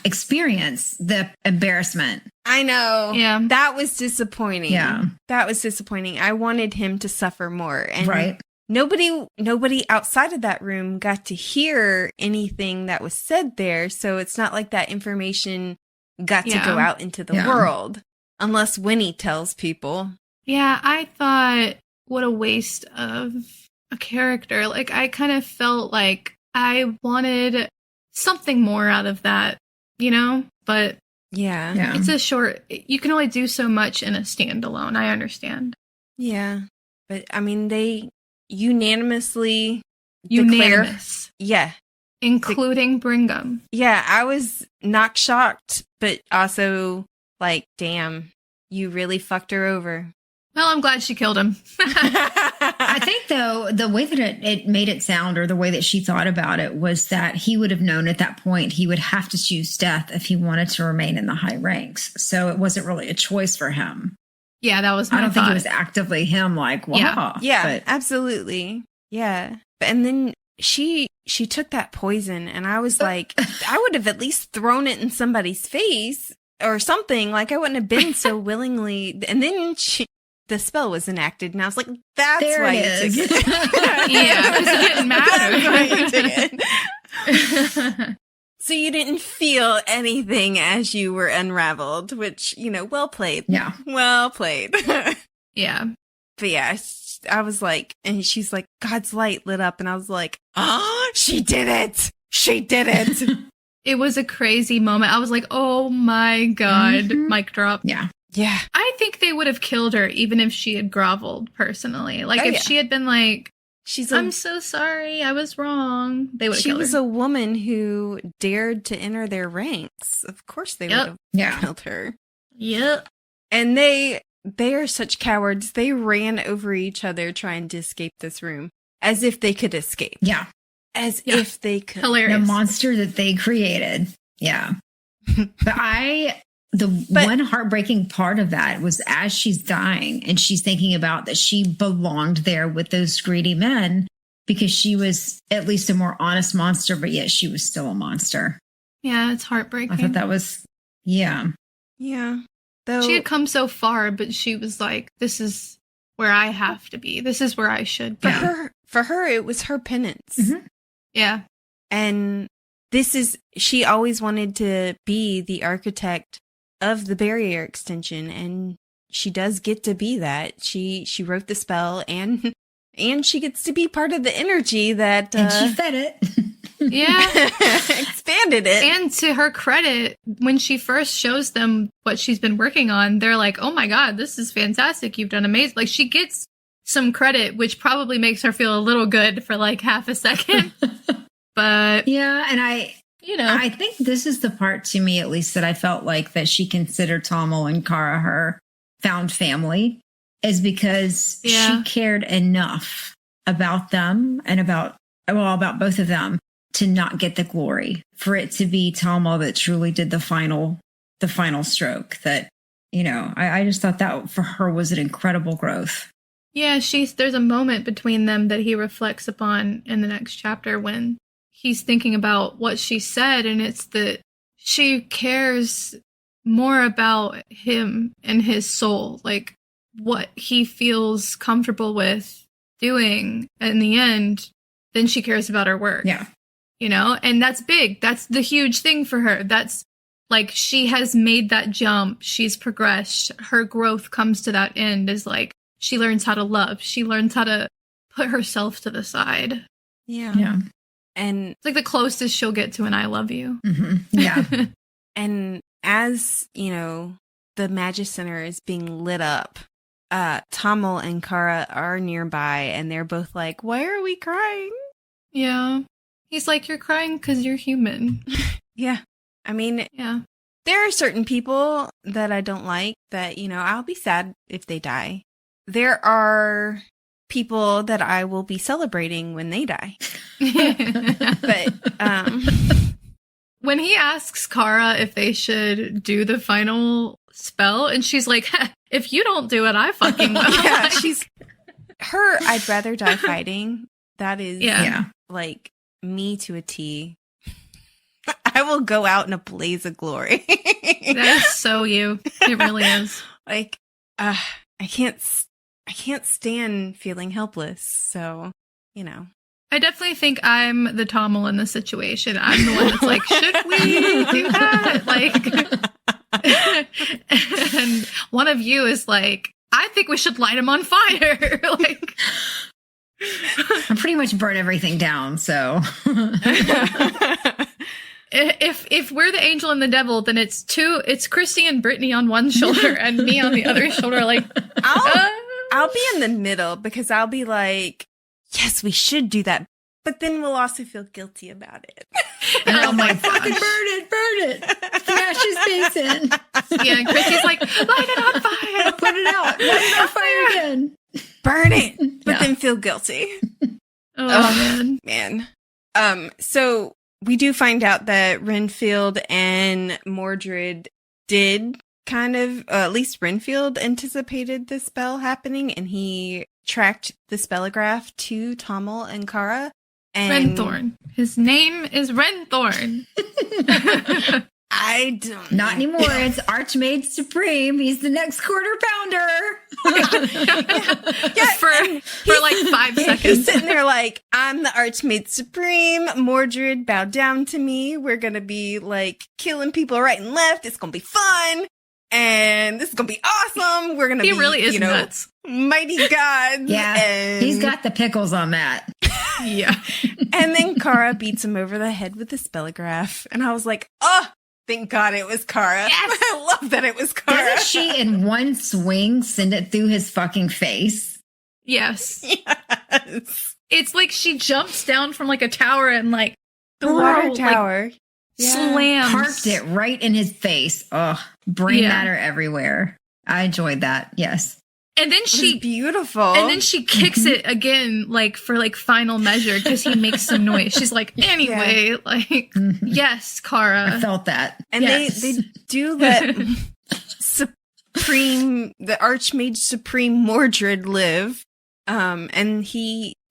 experience the embarrassment. I know. Yeah. That was disappointing. Yeah. That was disappointing. I wanted him to suffer more. And right. nobody outside of that room got to hear anything that was said there. So it's not like that information got to go out into the world unless Winnie tells people. Yeah, I thought, what a waste of a character. Like, I kind of felt like I wanted something more out of that, you know? But yeah. It's a short, you can only do so much in a standalone. I understand. Yeah. But I mean, they unanimously Unanimous. Yeah. Including Brigham. Yeah, I was not shocked, but also like, damn, you really fucked her over. Well, I'm glad she killed him. I think, though, the way that it made it sound, or the way that she thought about it, was that he would have known at that point he would have to choose death if he wanted to remain in the high ranks. So it wasn't really a choice for him. Yeah, that was my I don't thought. think it was actively him like, wow. Yeah, absolutely. Yeah. And then she took that poison, and I was like, I would have at least thrown it in somebody's face or something. Like, I wouldn't have been so willingly. And then the spell was enacted, and I was like, that's there why it you is. took it. Yeah, because it didn't matter. That's why you took it. So you didn't feel anything as you were unraveled, which, well played. Yeah. Well played. Yeah. But yeah, I was like, and she's like, God's light lit up. And I was like, oh, she did it. She did it. It was a crazy moment. I was like, oh my God, mic drop. Yeah. Yeah. I think they would have killed her even if she had groveled personally. Like, if she had been like, I'm so sorry, I was wrong, they would have killed her. She was a woman who dared to enter their ranks. Of course they would have killed her. Yep. And they are such cowards. They ran over each other trying to escape this room as if they could escape. Yeah. As if they could. Hilarious. The monster that they created. Yeah. But one heartbreaking part of that was as she's dying and she's thinking about that she belonged there with those greedy men because she was at least a more honest monster, but yet she was still a monster. Yeah, it's heartbreaking. I thought that was, Yeah. Though she had come so far, but she was like, this is where I have to be. This is where I should be. For her, it was her penance. Mm-hmm. Yeah. And she always wanted to be the architect of the barrier extension, and she does get to be that. She wrote the spell, and she gets to be part of the energy that and she fed it. Yeah. Expanded it. And to her credit, when she first shows them what she's been working on, they're like, oh my God, this is fantastic. You've done amazing. Like, she gets some credit, which probably makes her feel a little good for like half a second. But yeah, and I think this is the part, to me at least, that I felt like that she considered Tommel and Kara her found family, is because she cared enough about them and about both of them to not get the glory, for it to be Tommel that truly did the final stroke. That, I just thought that for her was an incredible growth. Yeah, there's a moment between them that he reflects upon in the next chapter when he's thinking about what she said, and it's that she cares more about him and his soul, like what he feels comfortable with doing in the end, than she cares about her work. Yeah. And that's big. That's the huge thing for her. That's like, she has made that jump. She's progressed. Her growth comes to that end, is like, she learns how to love. She learns how to put herself to the side. Yeah. Yeah. And it's like the closest she'll get to an I love you. Mm-hmm. Yeah. And as, the Magic Center is being lit up, Tommel and Kara are nearby, and they're both like, why are we crying? Yeah. He's like, you're crying because you're human. Yeah. I mean, there are certain people that I don't like that, I'll be sad if they die. There are people that I will be celebrating when they die. But when he asks Kara if they should do the final spell, and she's like, if you don't do it, I fucking will. Yeah, I'd rather die fighting. That is like me to a T. I will go out in a blaze of glory. That is so you. It really is. Like, I can't I can't stand feeling helpless. So, you know. I definitely think I'm the Tommel in the situation. I'm the one that's like, should we do that? Like, and one of you is like, I think we should light him on fire. Like, I pretty much burn everything down. So if we're the angel and the devil, then it's Christy and Brittany on one shoulder and me on the other shoulder. Like, I'll be in the middle because I'll be like, yes, we should do that. But then we'll also feel guilty about it. And I'm like, fucking burn it. Smash his face in. Yeah, and Christy's like, light it on fire. Put it out. Light it on fire again. Burn it. But then feel guilty. Oh, man. So we do find out that Renfield and Mordred did kind of, at least Renfield anticipated the spell happening, and he tracked the spellograph to Tommel and Kara. And Renthorn. His name is Renthorn. I don't. Not anymore. It's Archmage Supreme. He's the next quarter pounder. Yeah, for like 5 seconds. He's sitting there like, I'm the Archmage Supreme. Mordred, bow down to me. We're going to be like killing people right and left. It's going to be fun. And this is going to be awesome. We're going to be, really is nuts. Mighty gods. Yeah. And He's got the pickles on that. Yeah. And then Kara beats him over the head with the spellograph. And I was like, oh, thank God it was Kara. Yes. I love that it was Kara. Doesn't she in one swing send it through his fucking face? Yes. Yes. It's like she jumps down from like a tower and like The water tower. Like, slams. Parked it right in his face. Oh, brain matter everywhere. I enjoyed that. Yes. And then she beautiful. And then she kicks it again, like for like final measure, because he makes some noise. She's like, anyway, like, yes, Kara. I felt that. And yes. they do let the Archmage Supreme Mordred live. And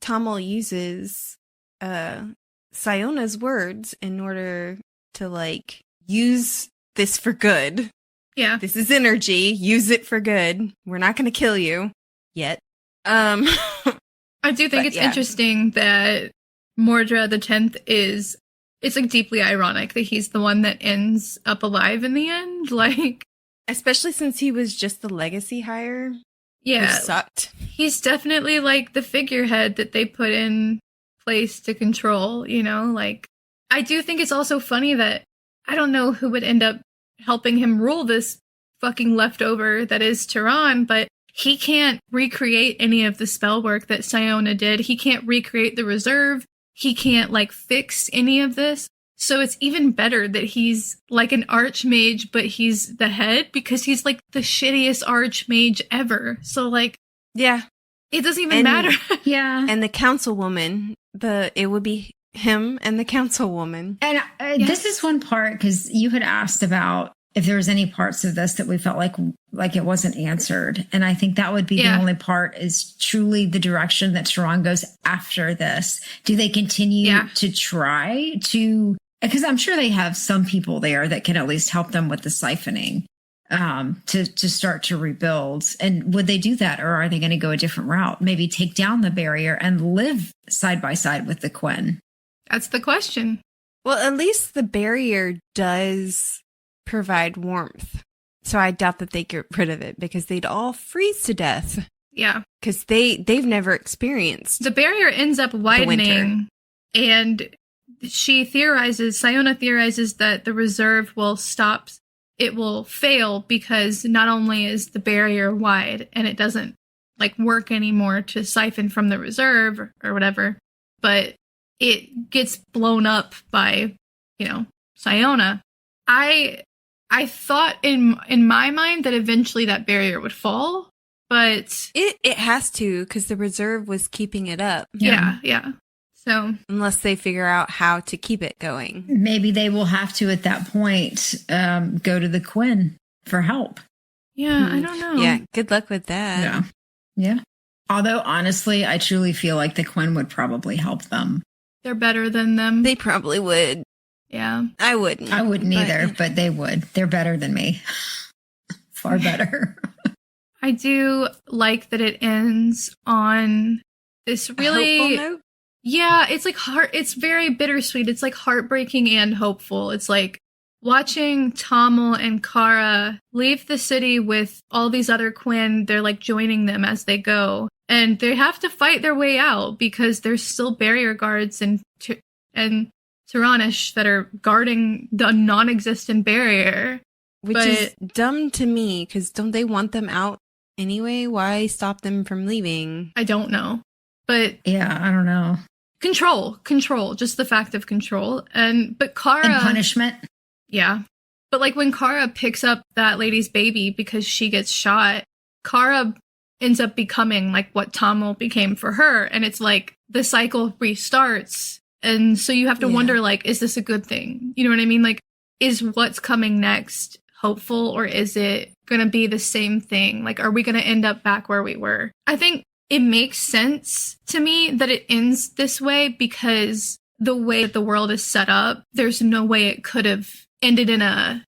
Tommel uses Siona's words in order to like use this for good. Yeah. This is energy. Use it for good. We're not going to kill you yet. I do think it's interesting that Mordred the 10th it's like deeply ironic that he's the one that ends up alive in the end. Like, especially since he was just the legacy hire. Yeah. Which sucked. He's definitely like the figurehead that they put in place to control, you know? Like, I do think it's also funny that I don't know who would end up helping him rule this fucking leftover that is Tehran, but he can't recreate any of the spell work that Sciona did. He can't recreate the reserve. He can't like fix any of this. So it's even better that he's like an archmage, but he's the head because he's like the shittiest archmage ever. So like, yeah, it doesn't even matter. Yeah. And the councilwoman, it would be him and the councilwoman. And this is one part, because you had asked about if there was any parts of this that we felt like it wasn't answered. And I think that would be the only part is truly the direction that Tehran goes after this. Do they continue to try to, because I'm sure they have some people there that can at least help them with the siphoning to start to rebuild. And would they do that, or are they going to go a different route? Maybe take down the barrier and live side by side with the Quen? That's the question. Well, at least the barrier does provide warmth. So I doubt that they get rid of it because they'd all freeze to death. Yeah. Because they've never experienced the barrier ends up widening, and Sciona theorizes that the reserve will stop. It will fail because not only is the barrier wide and it doesn't like work anymore to siphon from the reserve or whatever, but it gets blown up by, Sciona. I thought in my mind that eventually that barrier would fall, but it has to, because the reserve was keeping it up. Yeah. So unless they figure out how to keep it going, maybe they will have to at that point go to the Quen for help. Yeah, I don't know. Yeah, good luck with that. Yeah. Although honestly, I truly feel like the Quen would probably help them. They're better than them. They probably would. Yeah. I wouldn't. I wouldn't either, but they would. They're better than me. Far better. I do like that it ends on this really hopeful note? Yeah, it's like it's very bittersweet. It's like heartbreaking and hopeful. It's like watching Tamil and Kara leave the city with all these other Quinn. They're like joining them as they go, and they have to fight their way out because there's still barrier guards and Tiranish that are guarding the non-existent barrier. Which is dumb to me, because don't they want them out anyway? Why stop them from leaving? I don't know. But yeah, I don't know. Control, just the fact of control. But Kara... And punishment. Yeah. But like when Kara picks up that lady's baby because she gets shot, Kara ends up becoming like what Tamil became for her. And it's like the cycle restarts. And so you have to wonder, like, is this a good thing? You know what I mean? Like, is what's coming next hopeful, or is it going to be the same thing? Like, are we going to end up back where we were? I think it makes sense to me that it ends this way because the way that the world is set up, there's no way it could have ended in a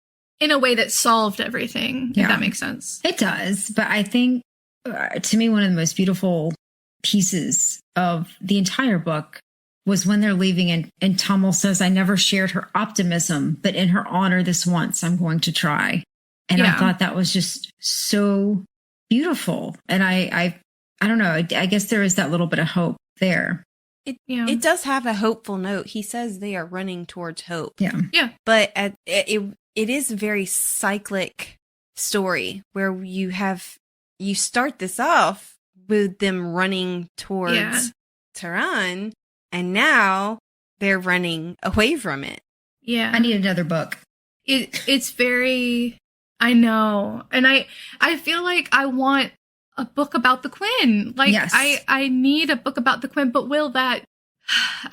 way that solved everything, if that makes sense. It does. But I think, to me, one of the most beautiful pieces of the entire book was when they're leaving and Tamil says, I never shared her optimism, but in her honor this once, I'm going to try. And I thought that was just so beautiful. And I don't know, I guess there is that little bit of hope there. It does have a hopeful note. He says they are running towards hope. Yeah. Yeah. But it is a very cyclic story where you start this off with them running towards Tehran. And now they're running away from it. Yeah. I need another book. It's very, I know. And I feel like I want a book about the Quinn. Like, yes. I need a book about the Quinn, but will that,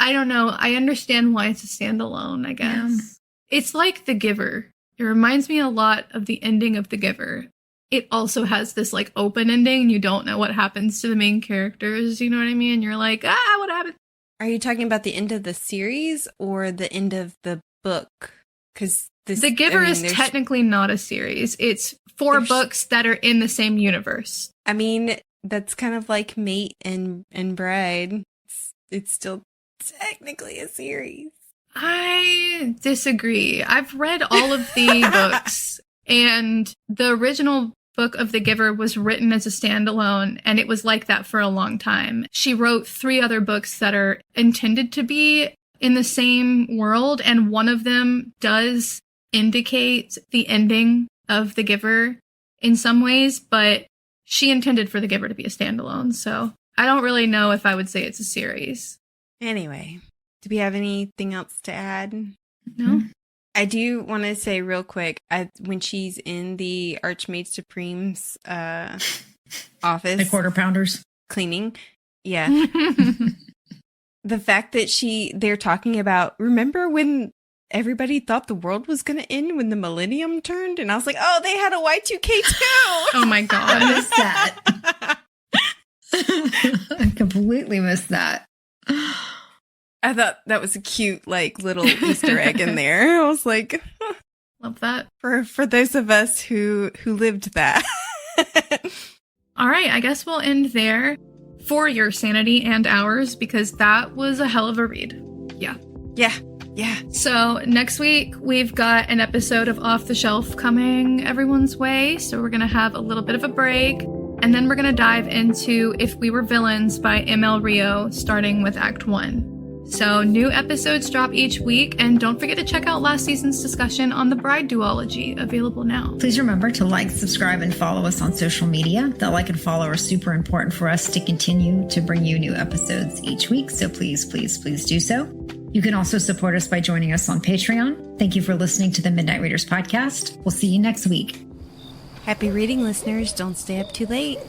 I don't know. I understand why it's a standalone, I guess. Yeah. It's like The Giver. It reminds me a lot of the ending of The Giver. It also has this like open ending. You don't know what happens to the main characters. You know what I mean? You're like, what happened? Are you talking about the end of the series or the end of the book? Because The Giver is technically not a series. It's 4 books that are in the same universe. I mean, that's kind of like Mate and Bride. It's still technically a series. I disagree. I've read all of the books, and the original book of The Giver was written as a standalone, and it was like that for a long time. She wrote 3 other books that are intended to be in the same world, and one of them does indicate the ending of The Giver in some ways, but she intended for The Giver to be a standalone, so I don't really know if I would say it's a series. Anyway, do we have anything else to add? No. I do want to say real quick, when she's in the Archmaid Supreme's office. The quarter pounders. Cleaning. Yeah. The fact that they're talking about, remember when everybody thought the world was going to end when the millennium turned? And I was like, oh, they had a Y2K too. Oh my God. I missed that. I completely missed that. I thought that was a cute, like, little Easter egg in there. I was like, love that. For those of us who lived that. All right, I guess we'll end there for your sanity and ours, because that was a hell of a read. Yeah. So next week, we've got an episode of Off the Shelf coming everyone's way. So we're going to have a little bit of a break. And then we're going to dive into If We Were Villains by M.L. Rio, starting with Act 1. So new episodes drop each week, and don't forget to check out last season's discussion on the Bride duology, available now. Please remember to like, subscribe, and follow us on social media. The like and follow are super important for us to continue to bring you new episodes each week, so please do so. You can also support us by joining us on Patreon. Thank you for listening to the Midnight Readers podcast. We'll see you next week. Happy reading, listeners. Don't stay up too late.